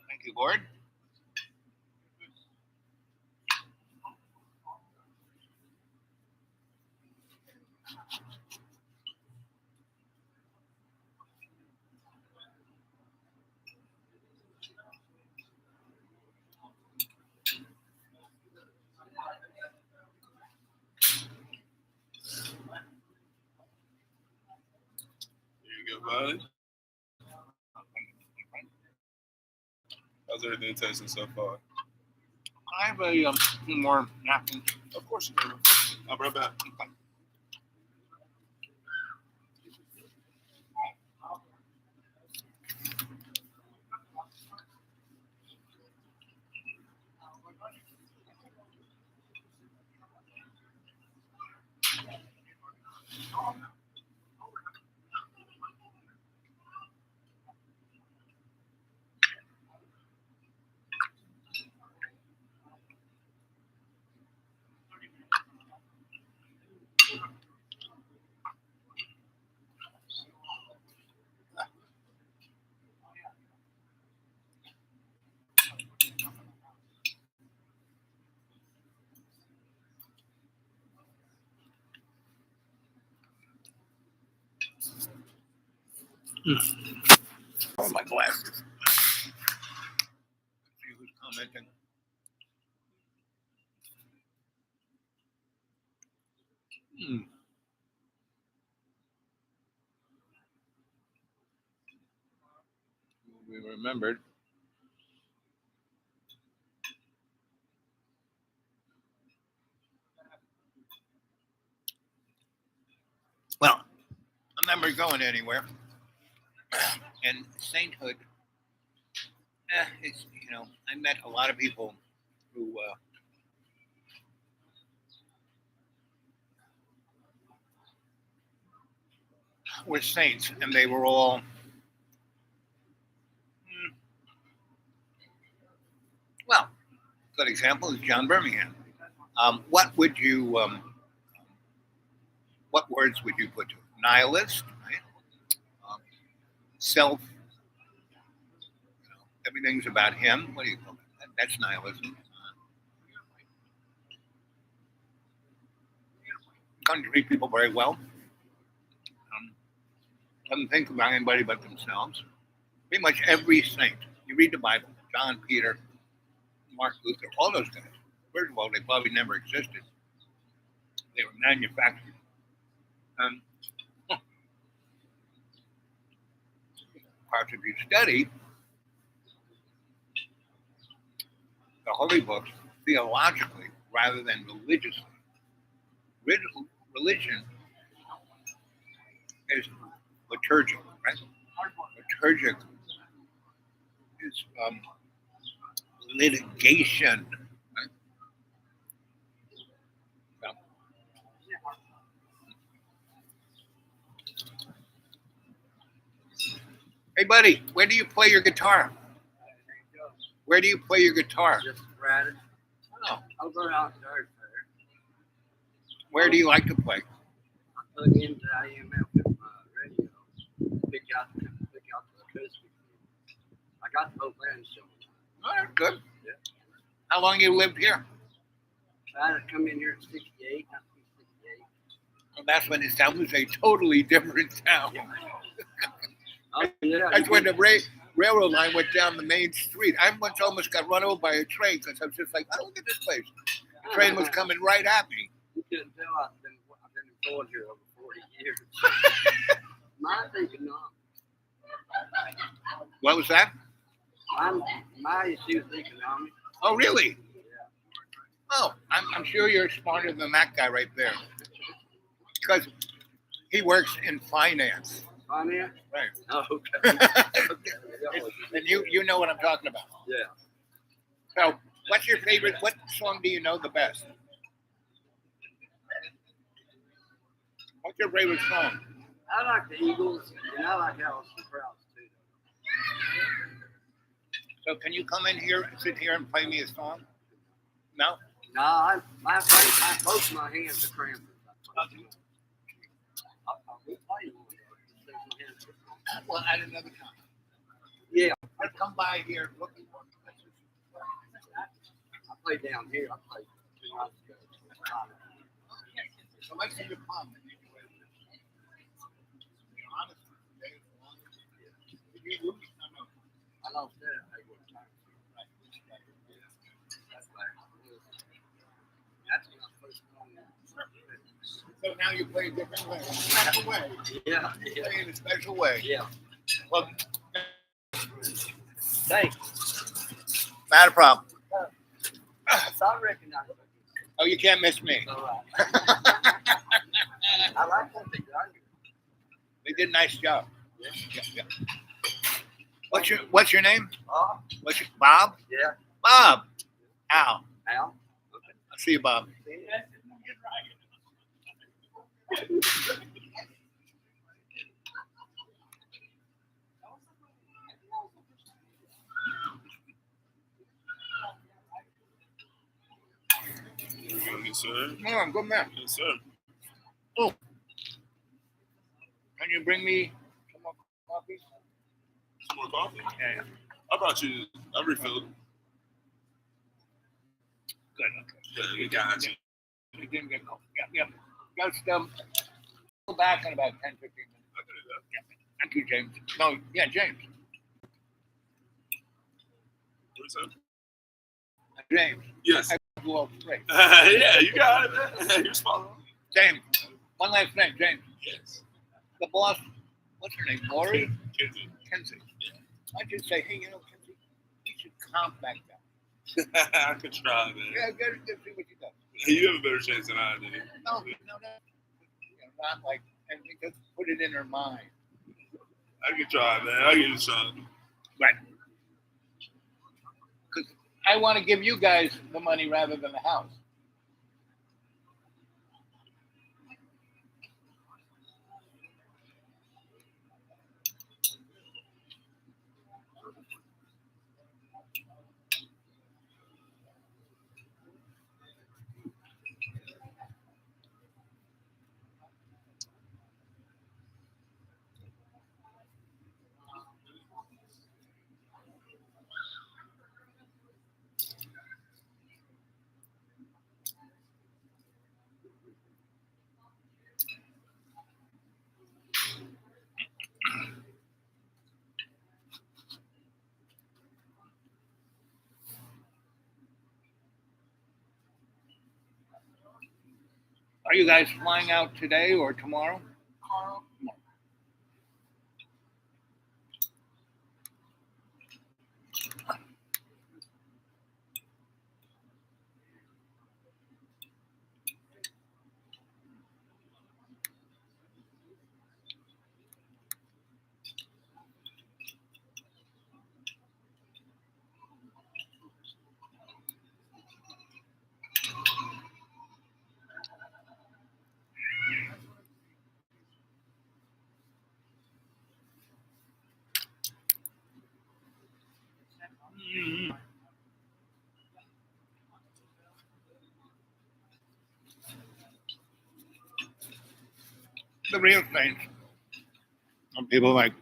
Thank you, Lord. There you go, bud. How's everything tasting so far? I have a few more napkins. Of course you do. I'll be right back. Oh, my glasses. See who's commenting. We remembered. Well, I'm never going anywhere. And sainthood, it's, I met a lot of people who were saints, and they were all well. Good example is John Birmingham. What would you? What words would you put to it? Nihilist, right? Self. Everything's about him. What do you call that? That's nihilism. Can't treat people very well. Doesn't think about anybody but themselves. Pretty much every saint. You read the Bible, John, Peter, Mark, Luther, all those guys. First of all, they probably never existed. They were manufactured. Parts if you study the holy books theologically rather than religiously. Religion is liturgical, right? Liturgic is litigation, right? So, hey, buddy, where do you play your guitar? Where do you play your guitar? Just Radis. Oh, Over out there. where do you like to play? I plug into IMF with my radio. Pick out the acoustic. I got the whole band showing. Oh, that's good. Yeah. How long you lived here? I had to come in here at 68, 1968. Well, that's when that was a totally different town. Oh, yeah. That's when the railroad line went down the main street. I once almost got run over by a train because I was just like, oh, look at this place. The train was coming right at me. You couldn't tell I've been employed here over 40 years. Mine's economics. What was that? My issue is economics. Oh, really? Yeah. Oh, I'm sure you're smarter than that guy right there. Because he works in finance. Finance? Right. Oh, okay. And you know what I'm talking about. Yeah. So, what's your favorite? What song do you know the best? What's your favorite song? I like the Eagles, and I like Alison Krauss, too. So, can you come in here, sit here, and play me a song? No? No, both my hands are cramping. I'll play one. Well, at another time. Yeah. I'll come by here looking for me. I play down here. I play 2 months ago. So let's see your palm. I lost that. That's when I first So now you play a different way, a special way. Yeah. You play in a special way. Yeah. Well, Thanks. not a problem. So I recognize it. Oh, you can't miss me. All right. I like that they got you. They did a nice job. Yeah. Yeah. What's your name? What's your Bob? Yeah. Bob. Al. Al? Okay. I'll see you, Bob. Yes, sir. No, I'm good man. Yes, sir. Can you bring me some more coffee? Some more coffee? Yeah. I brought you. I refilled. Good. Yeah, you got you. You didn't get coffee. Yeah. Just go back in about 10, 15 minutes. I can do that. Yeah. Thank you, James. No, yeah, James. What is that? James. Yes. I go all straight. Yeah, you got it, man. You're spot on. James. One last name, James. Yes. The boss, what's her name? Lori? Kenzie. Kenzie. Why'd you say, hey, Kenzie, you should comp back down. I could try, man. Yeah, go see what you got. You have a better chance than I do. No. Not like, and just put it in her mind. I could try, man. I give it a shot. Right. Because I want to give you guys the money rather than the house. Are you guys flying out today or tomorrow? The real saints. Some people like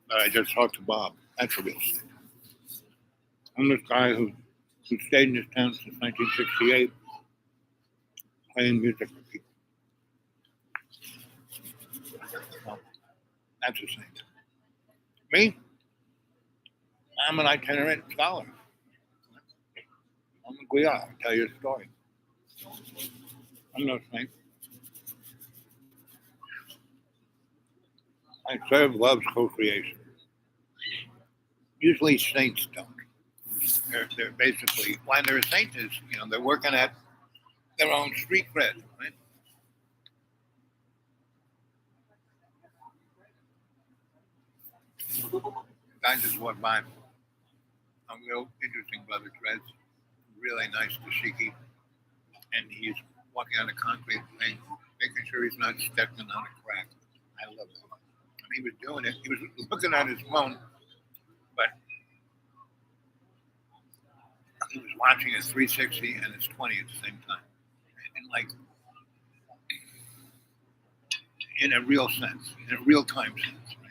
that I just talked to Bob. That's a real saint. I'm this guy who stayed in this town since 1968, playing music for people. Well, that's a saint. Me? I'm an itinerant scholar. I'm a Guiar. I'll tell you a story. I'm no saint. I serve love's co-creation. Usually saints don't. They're basically, why they're a saint is, they're working at their own street cred, right? Guy just walked by. A real interesting brother, Trez. Really nice dashiki. And he's walking on the concrete thing, making sure he's not stepping on a crack. I love it. And he was doing it. He was looking at his phone, but he was watching his 360 and his 20 at the same time. And like, in a real sense, in a real time sense, right?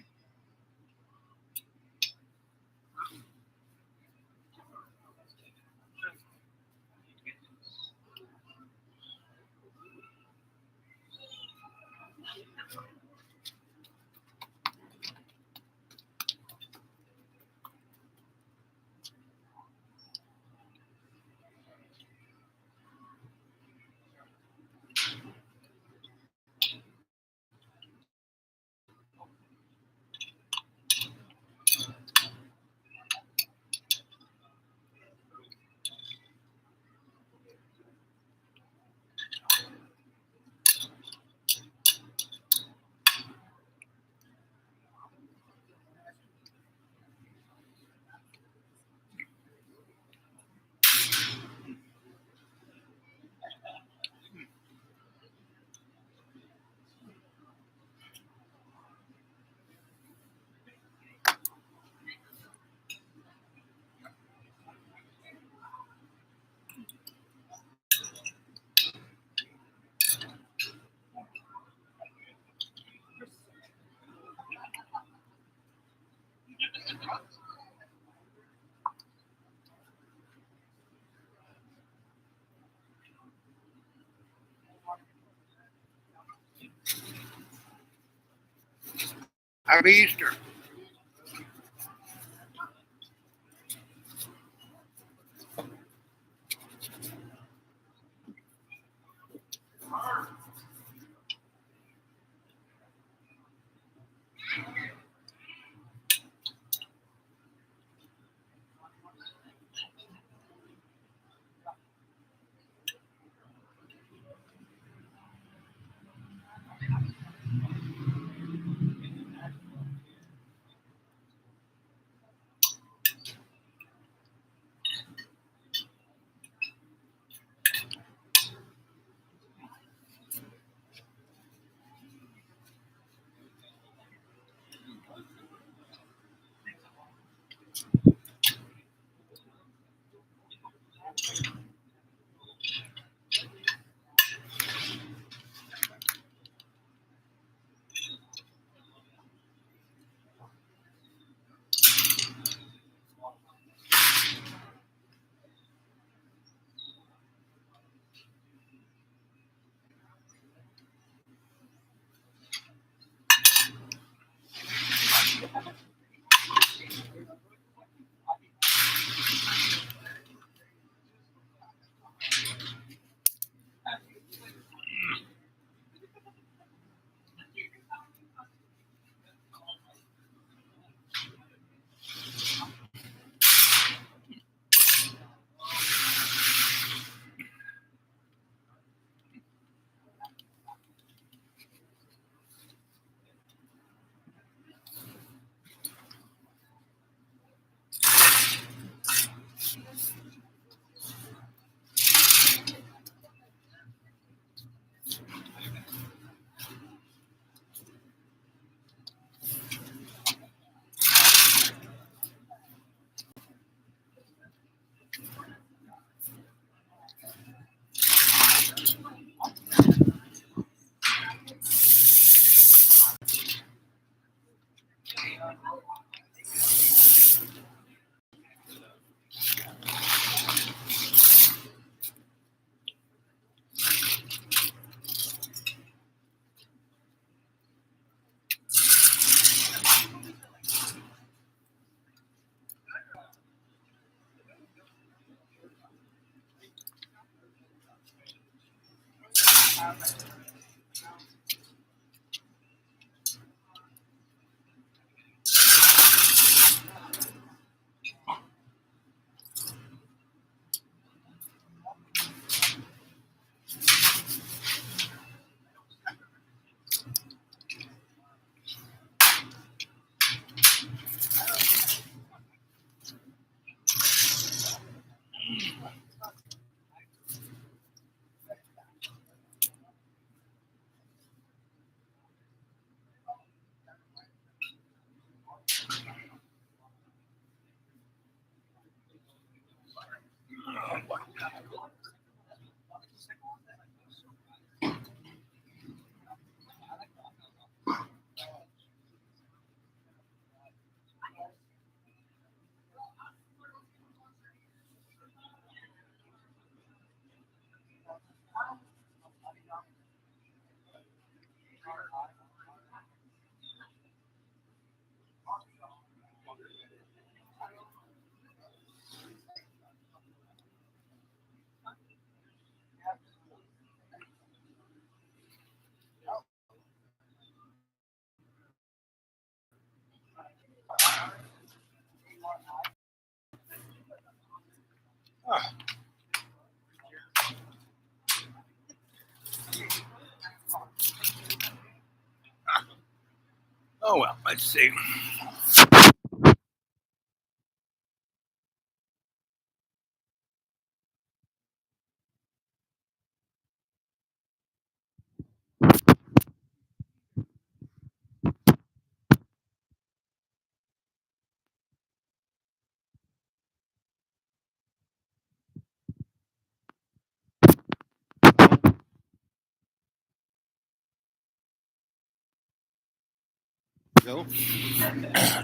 Happy Easter. Oh well, let's see. So,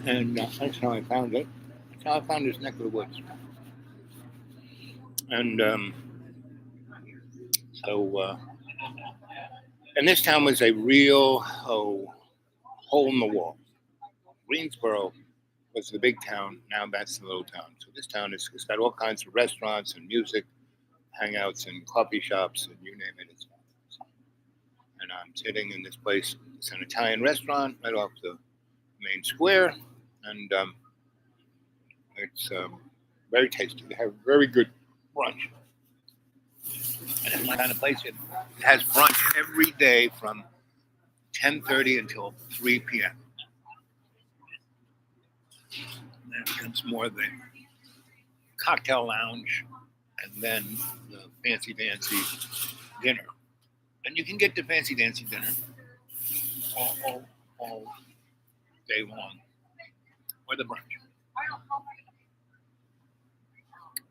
and that's how I found it. That's how I found this neck of the woods. And and this town was a real hole in the wall. Greensboro was the big town. Now that's the little town. So this town it's got all kinds of restaurants and music, hangouts and coffee shops and you name it. It's and I'm sitting in this place. It's an Italian restaurant right off the main square, and it's very tasty. They have very good brunch. And it's my kind of place. It has brunch every day from 10:30 until 3 p.m. Then it becomes more the cocktail lounge, and then the fancy dinner. And you can get the fancy dancy dinner all day long, or the brunch.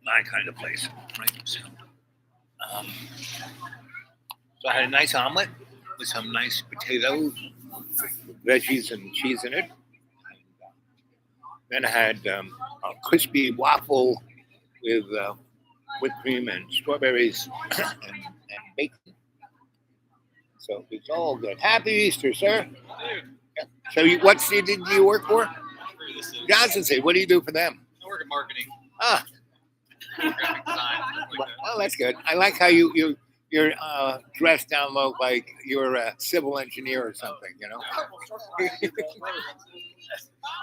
My kind of place, right? So I had a nice omelet with some nice potatoes, veggies, and cheese in it. Then I had a crispy waffle with whipped cream and strawberries and bacon. So it's all good. Happy Easter, sir. Yeah. So what city do you work for? Johnson City. What do you do for them? I work in marketing, Ah, graphic design, stuff like that. well, that's good. I like how you're dressed down low like you're a civil engineer or something, you know.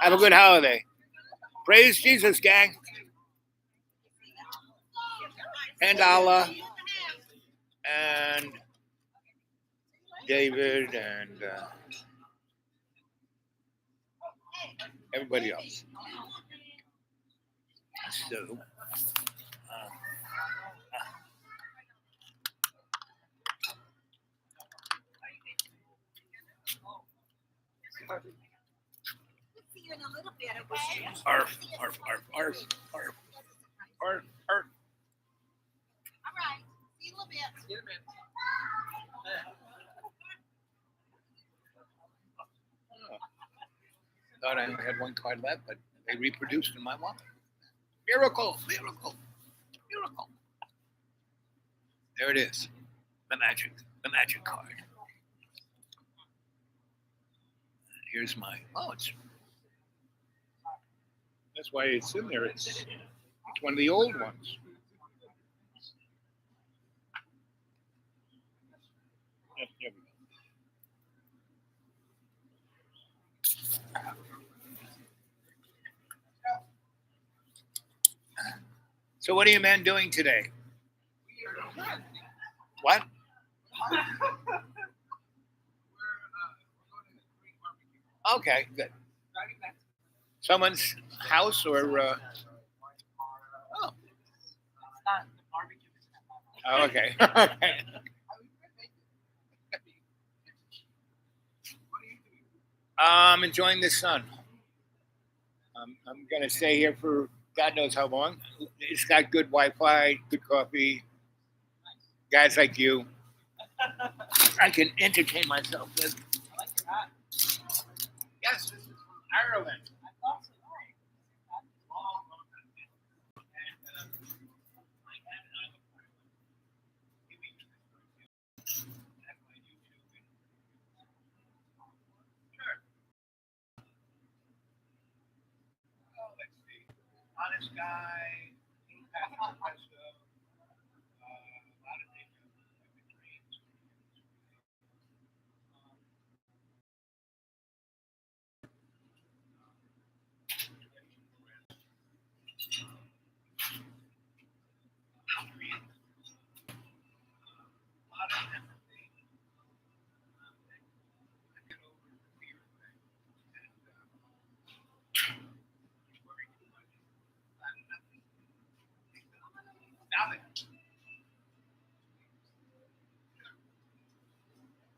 Have a good holiday. Praise Jesus, gang. And Allah and David and everybody else. So, See you in a little bit, okay? arf, arf, arf, arf, arf, arf, arf. All right. See you in a little bit. Thought I only had one card left, but they reproduced in my wallet. Miracle, miracle, miracle. There it is. The magic card. Here's my, that's why it's in there. It's one of the old ones. So what are you men doing today? What? Okay, good. Someone's house or oh, oh, okay. Okay. I'm enjoying the sun. I'm gonna stay here for God knows how long. It's got good Wi-Fi, good coffee. Guys like you, I can entertain myself with. Yes, this is from Ireland. Let's see. Honest guy. A lot of dreams.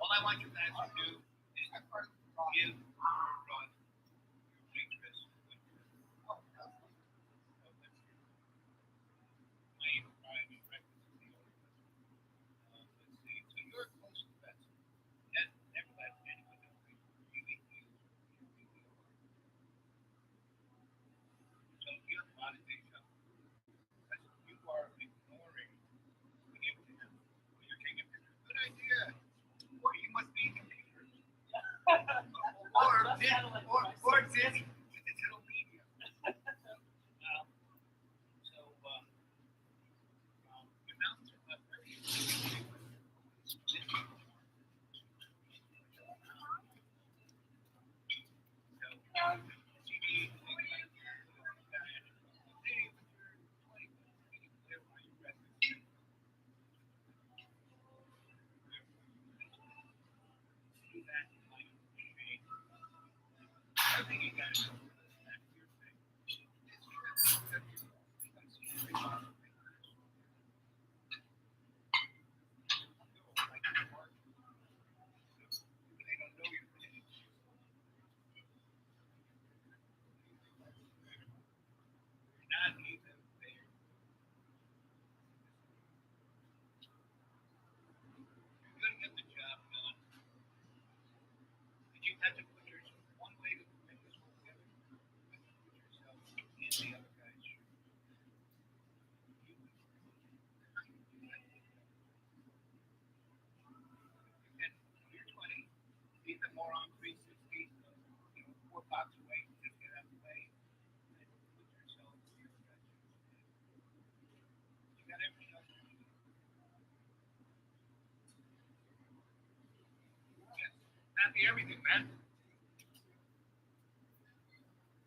All I want you guys to do is give your interest. So you're close to that. Never let anyone know you need to. So you're motivation. You are ignoring being able to have. You're taking a picture. Good idea. Or you must be in computers. or digital media. Your mountains are not ready. I think you guys know that your thing. They don't know you're finished. You're not even there. You're going to get the job done. And you have to put yourself one way to make this work together. You have to put yourself in the other guy's shoes. And when you're 20, be the moron 360, 4 blocks away, just get out of the way, and put yourself in the other guy's shoes. You got everything else you need. Yes. Not be everything, man.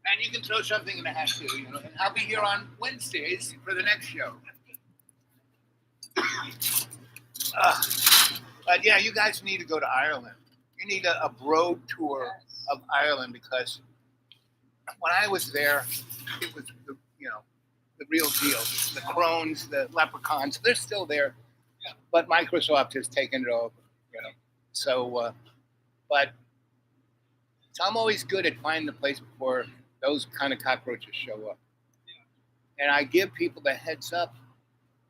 And you can throw something in the hat too, And I'll be here on Wednesdays for the next show. But yeah, you guys need to go to Ireland. You need a road tour of Ireland because when I was there, it was the real deal. The crones, the leprechauns, they're still there, but Microsoft has taken it over. So, but so I'm always good at finding the place before those kind of cockroaches show up. And I give people the heads up.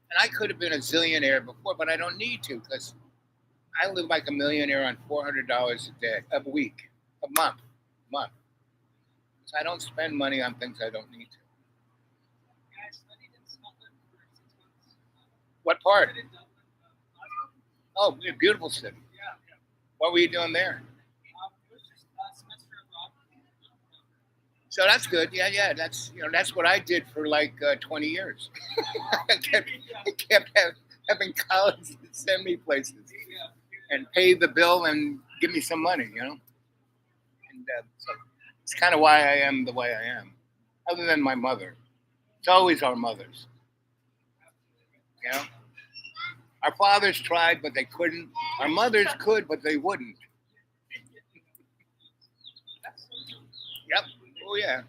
And I could have been a zillionaire before, but I don't need to because I live like a millionaire on $400 a week, a month. So I don't spend money on things I don't need to. What part? Oh, beautiful city. What were you doing there? So that's good. Yeah. That's that's what I did for like 20 years. I kept having colleges send me places and pay the bill and give me some money, And so it's kind of why I am the way I am. Other than my mother, it's always our mothers. You know, our fathers tried, but they couldn't. Our mothers could, but they wouldn't. Yep. Oh yeah.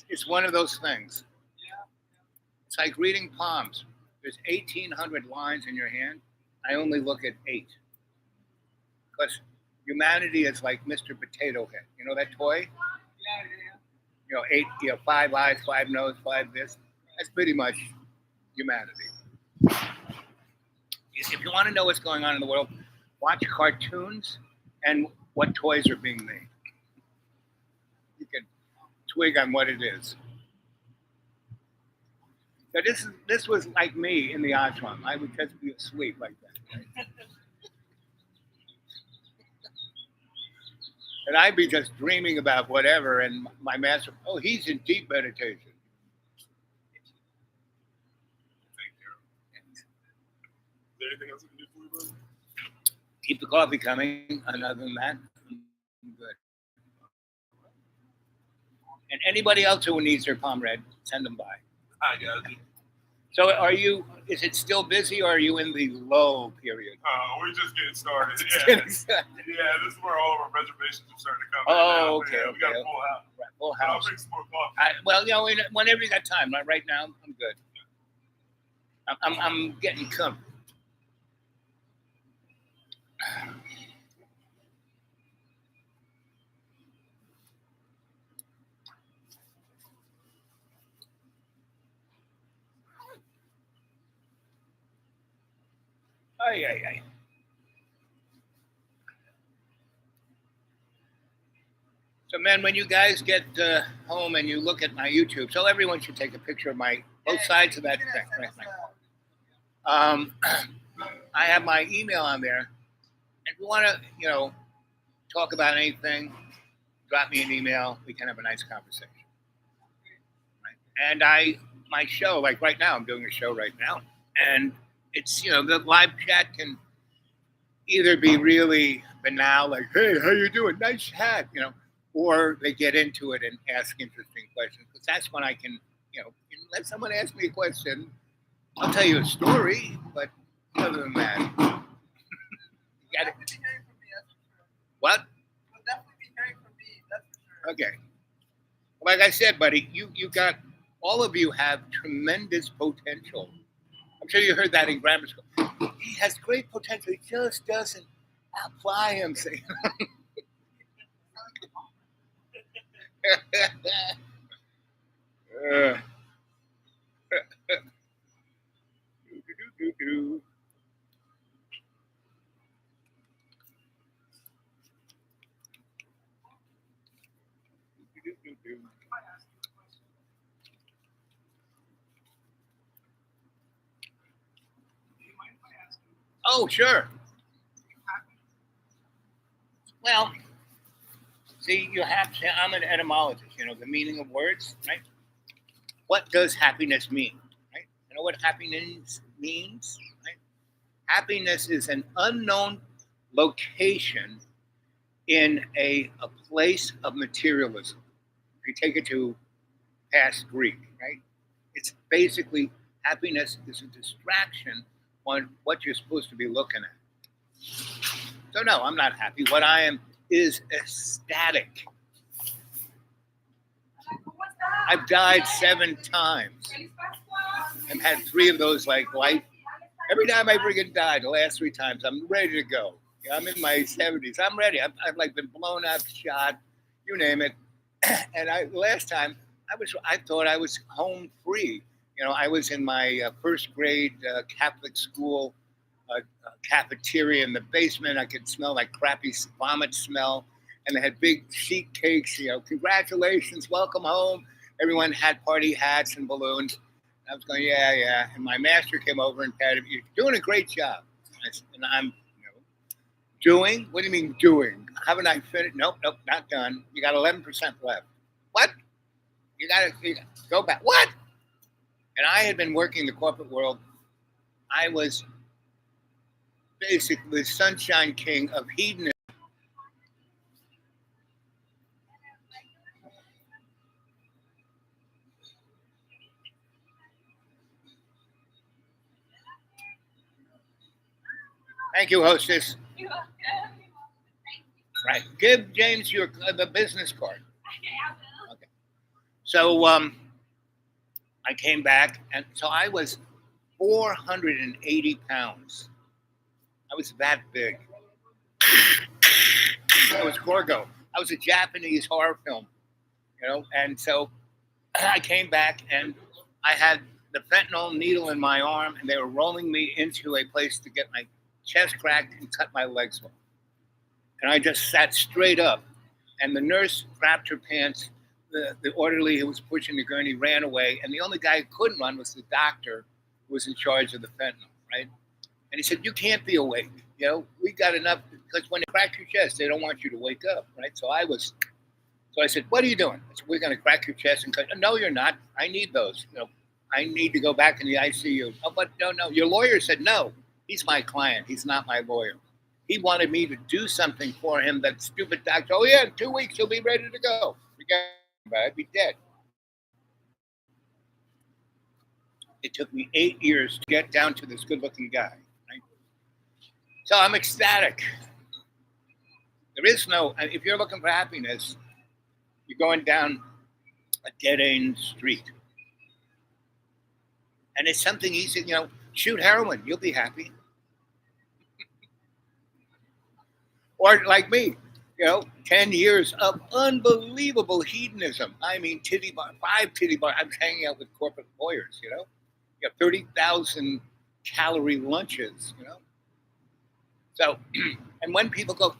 It's one of those things. It's like reading palms. There's 1,800 lines in your hand. I only look at 8. Because humanity is like Mr. Potato Head. You know that toy? You know, 8, 5 eyes, 5 nose, 5 this. That's pretty much humanity. If you want to know what's going on in the world, watch cartoons and what toys are being made. You can twig on what it is. So this was like me in the ashram. I would just be asleep like that. Right? And I'd be just dreaming about whatever, and my master, oh, he's in deep meditation. Take care. Is there anything else we can do for you, brother? Keep the coffee coming. And other than that, I'm good. And anybody else who needs their palm read, send them by. I got you. So is it still busy or are you in the low period? We're just getting started. Yeah. Right, Yeah, this is where all of our reservations are starting to come in. Oh, now. okay, Yeah, we got a okay. full house. full I'll house. bring some more coffee. Well, you know, whenever you got time. Right now, I'm good. I'm getting comfy. Ay, ay, ay. So, man, when you guys get home and you look at my YouTube, so everyone should take a picture of both sides of that thing. Right? I have my email on there. If you want to, talk about anything, drop me an email. We can have a nice conversation. Right? And my show, like right now, I'm doing a show right now, and it's the live chat can either be really banal, like, "Hey, how you doing? Nice hat," or they get into it and ask interesting questions. Because that's when I can, let someone ask me a question. I'll tell you a story, but other than that, you got it. What? You'll definitely be hearing from me, that's for sure. Okay. Like I said, buddy, all of you have tremendous potential. I'm sure you heard that in grammar school. He has great potential. He just doesn't apply himself. Oh, sure. Well, see, you have to, I'm an etymologist, the meaning of words, right? What does happiness mean, right? You know what happiness means, right? Happiness is an unknown location in a place of materialism. If you take it to past Greek, right? It's basically, happiness is a distraction on what you're supposed to be looking at. So no, I'm not happy. What I am is ecstatic. I've died 7 times. I've had 3 of those like life. Every time I freaking died, the last 3 times, I'm ready to go. I'm in my 70s. I'm ready. I've like been blown up, shot, you name it. And last time I thought I was home free. I was in my first grade Catholic school cafeteria in the basement. I could smell like crappy vomit smell. And they had big sheet cakes, congratulations, welcome home. Everyone had party hats and balloons. I was going, yeah. And my master came over and patted me. You're doing a great job. And I'm doing? What do you mean doing? Haven't I finished? Nope, not done. You got 11% left. What? You got to go back. What? And I had been working the corporate world. I was basically the sunshine king of hedonism. Thank you, hostess. You're welcome. Right. Give James your the business card. Okay, I will. Okay. So I came back, and so I was 480 pounds. I was that big. I was Gorgo. I was a Japanese horror film, and so I came back and I had the fentanyl needle in my arm, and they were rolling me into a place to get my chest cracked and cut my legs off. And I just sat straight up, and the nurse grabbed her pants. The orderly who was pushing the gurney ran away, and the only guy who couldn't run was the doctor who was in charge of the fentanyl, right? And he said, "You can't be awake. We got enough, because when they crack your chest, they don't want you to wake up, right?" So I said, "What are you doing?" I said, "We're going to crack your chest and cut." "No, you're not. I need those. I need to go back in the ICU." "Oh, but no. Your lawyer said no. He's my client. He's not my lawyer. He wanted me to do something for him. That stupid doctor. Oh yeah, in 2 weeks you'll be ready to go. Forget about it. I'd be dead." It took me 8 years to get down to this good-looking guy. Right? So I'm ecstatic. There is no. If you're looking for happiness, you're going down a dead-end street. And it's something easy, shoot heroin, you'll be happy. Or like me, 10 years of unbelievable hedonism. I mean, 5 titty bar. I was hanging out with corporate lawyers, You have 30,000 calorie lunches, So, and when people go,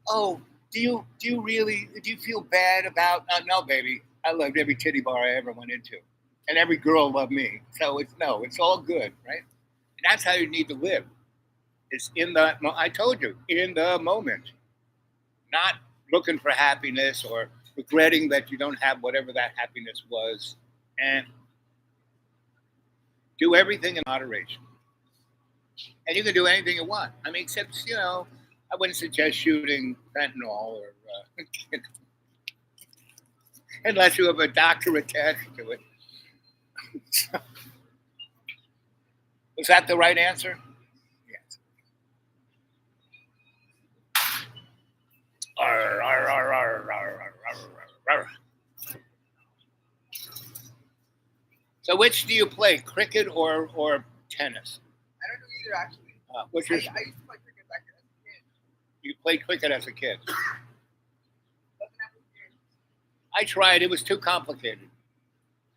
"Oh, do you feel bad about?" No, baby. I loved every titty bar I ever went into. And every girl loved me. So it's all good, right? And that's how you need to live. It's I told you, in the moment. Not looking for happiness or regretting that you don't have whatever that happiness was. And do everything in moderation. And you can do anything you want. I mean, except, I wouldn't suggest shooting fentanyl or unless you have a doctor attached to it. Was that the right answer? Yes. Arr, arr, arr, arr, arr, arr, arr. So which do you play, cricket or tennis? I don't do either, actually. What's I your, used to play cricket back as a kid. you played cricket as a kid? Wasn't that weird? I tried. It was too complicated.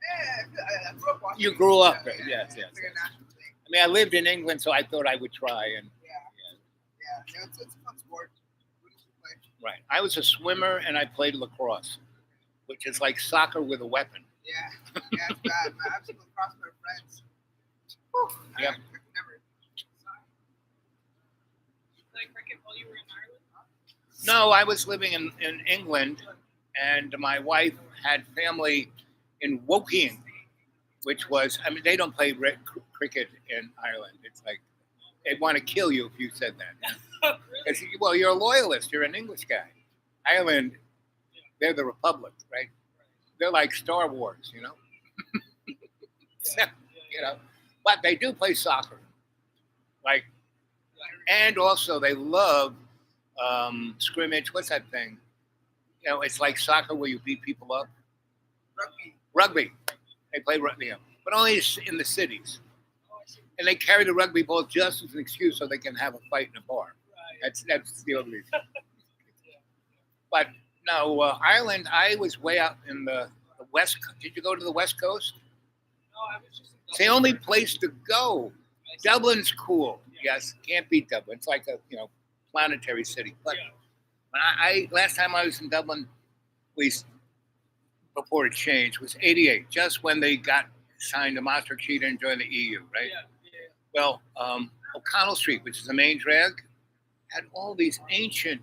Yeah, I grew up watching. You grew up it, there, yes. It's like a national thing. I mean, I lived in England, so I thought I would try. And Yeah, it's a fun sport. What did you play? right, I was a swimmer and I played lacrosse, which is like soccer with a weapon. Yeah, it's bad. Man. I've seen lacrosse with friends. Whew, Yeah. I could never. Like cricket while you were in Ireland? No, I was living in England, and my wife had family in Woking, which was, I mean, they don't play cricket in Ireland. It's like, they'd want to kill you if you said that. Well, you're a loyalist. You're an English guy. Ireland, they're the Republic, right? They're like Star Wars, But they do play soccer. Like, and also they love scrimmage. What's that thing? It's like soccer where you beat people up. Rugby. They play rugby, but only in the cities. And they carry the rugby ball just as an excuse so they can have a fight in a bar. That's the only reason. But no, Ireland, I was way out in the West. Did you go to the West Coast? No, I was just. It's the only place to go. Dublin's cool. Yes, can't beat Dublin. It's like a planetary city. But when I last time I was in Dublin, at least before it changed, was '88, just when they got signed to Maastricht and joined the EU, right? Well, O'Connell Street, which is the main drag, had all these ancient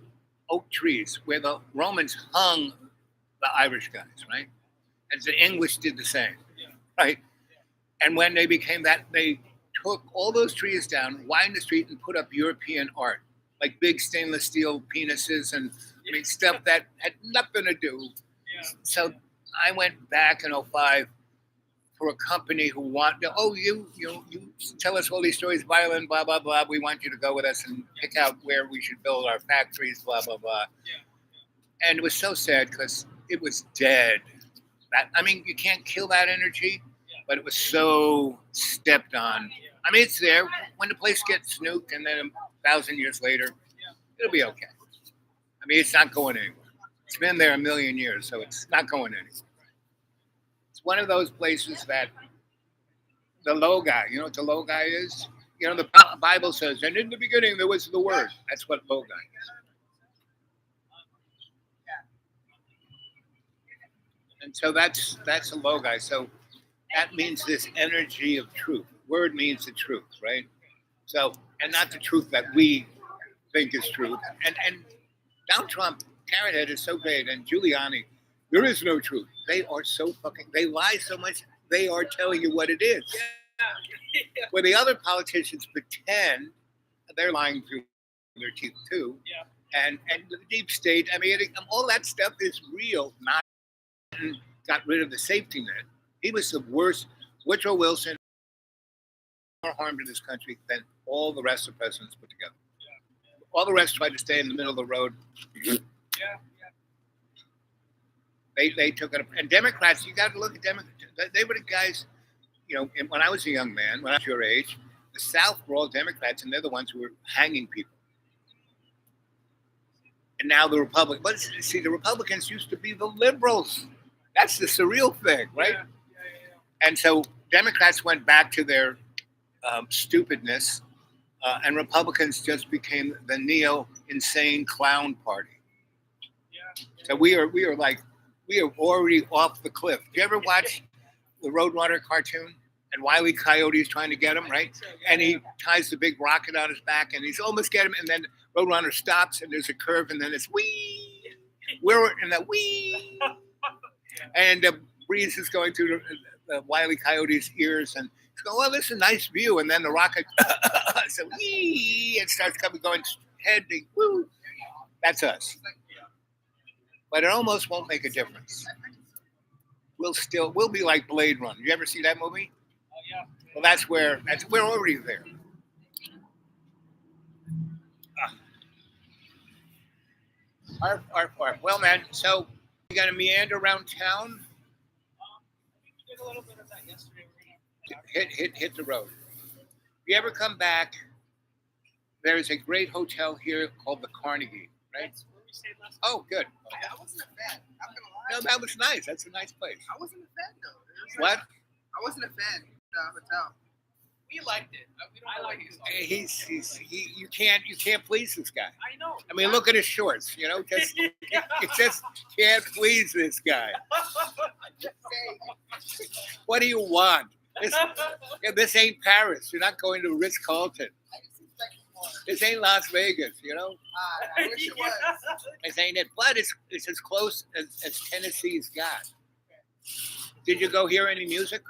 oak trees where the Romans hung the Irish guys, right? And the English did the same, right? And when they became that, they took all those trees down, widened the street, and put up European art, like big stainless steel penises and stuff that had nothing to do. So I went back in '05 for a company who you tell us all these stories, violin, blah blah blah. We want you to go with us and pick out where we should build our factories, blah blah blah. And it was so sad because it was dead. You can't kill that energy, but it was so stepped on. I mean, it's there. When the place gets nuked, and then 1,000 years later, it'll be okay. I mean, it's not going anywhere. It's been there a million years, so it's not going anywhere. It's one of those places that the Logai, you know what the Logai is? You know, the Bible says, and in the beginning there was the Word. That's what Logai is. And so that's a Logai. So that means this energy of truth. Word means the truth, right? So, and not the truth that we think is truth. And Donald Trump, Karen Head is so great, and Giuliani, there is no truth. They are so they lie so much, they are telling you what it is. Where the other politicians pretend they're lying through their teeth too. And the deep state, I mean, all that stuff is real. Not got rid of the safety net. He was the worst. Woodrow Wilson, more harm to this country than all the rest of the presidents put together. All the rest tried to stay in the middle of the road. They took it up. And Democrats, you got to look at Democrats. They were the guys, you know, when I was a young man, when I was your age, the South were all Democrats, and they're the ones who were hanging people. And now the Republicans, but see, the Republicans used to be the liberals. That's the surreal thing, right? And so Democrats went back to their stupidness, and Republicans just became the neo-insane clown party. So we are already off the cliff. Do you ever watch the Roadrunner cartoon? And Wile E. Coyote's trying to get him, right? And he ties the big rocket on his back, and he's almost get him, and then Roadrunner stops, and there's a curve, and then it's wee. We're in the wee. And the breeze is going through the Wile E. Coyote's ears, and he's going, well, this is a nice view. And then the rocket, so wee, it starts going heading, woo. That's us. But it almost won't make a difference. We'll be like Blade Runner. You ever see that movie? Well, we're already there. Well, man, so you got to meander around town. We did a little bit of that yesterday. Hit the road. If you ever come back, there is a great hotel here called the Carnegie, right? That's where we stayed last night. Oh, good. I wasn't a fan. I'm gonna lie. No, that was nice. That's a nice place. I wasn't a fan though. What? I wasn't a fan of the hotel. We liked it. We don't like it. You can't please this guy. I know. I mean, look at his shorts. You know, you just can't please this guy. What do you want? This ain't Paris. You're not going to Ritz-Carlton. I just expected more. This ain't Las Vegas. You know, I wish it was. this ain't it. But it's as close as Tennessee's got. Did you go hear any music?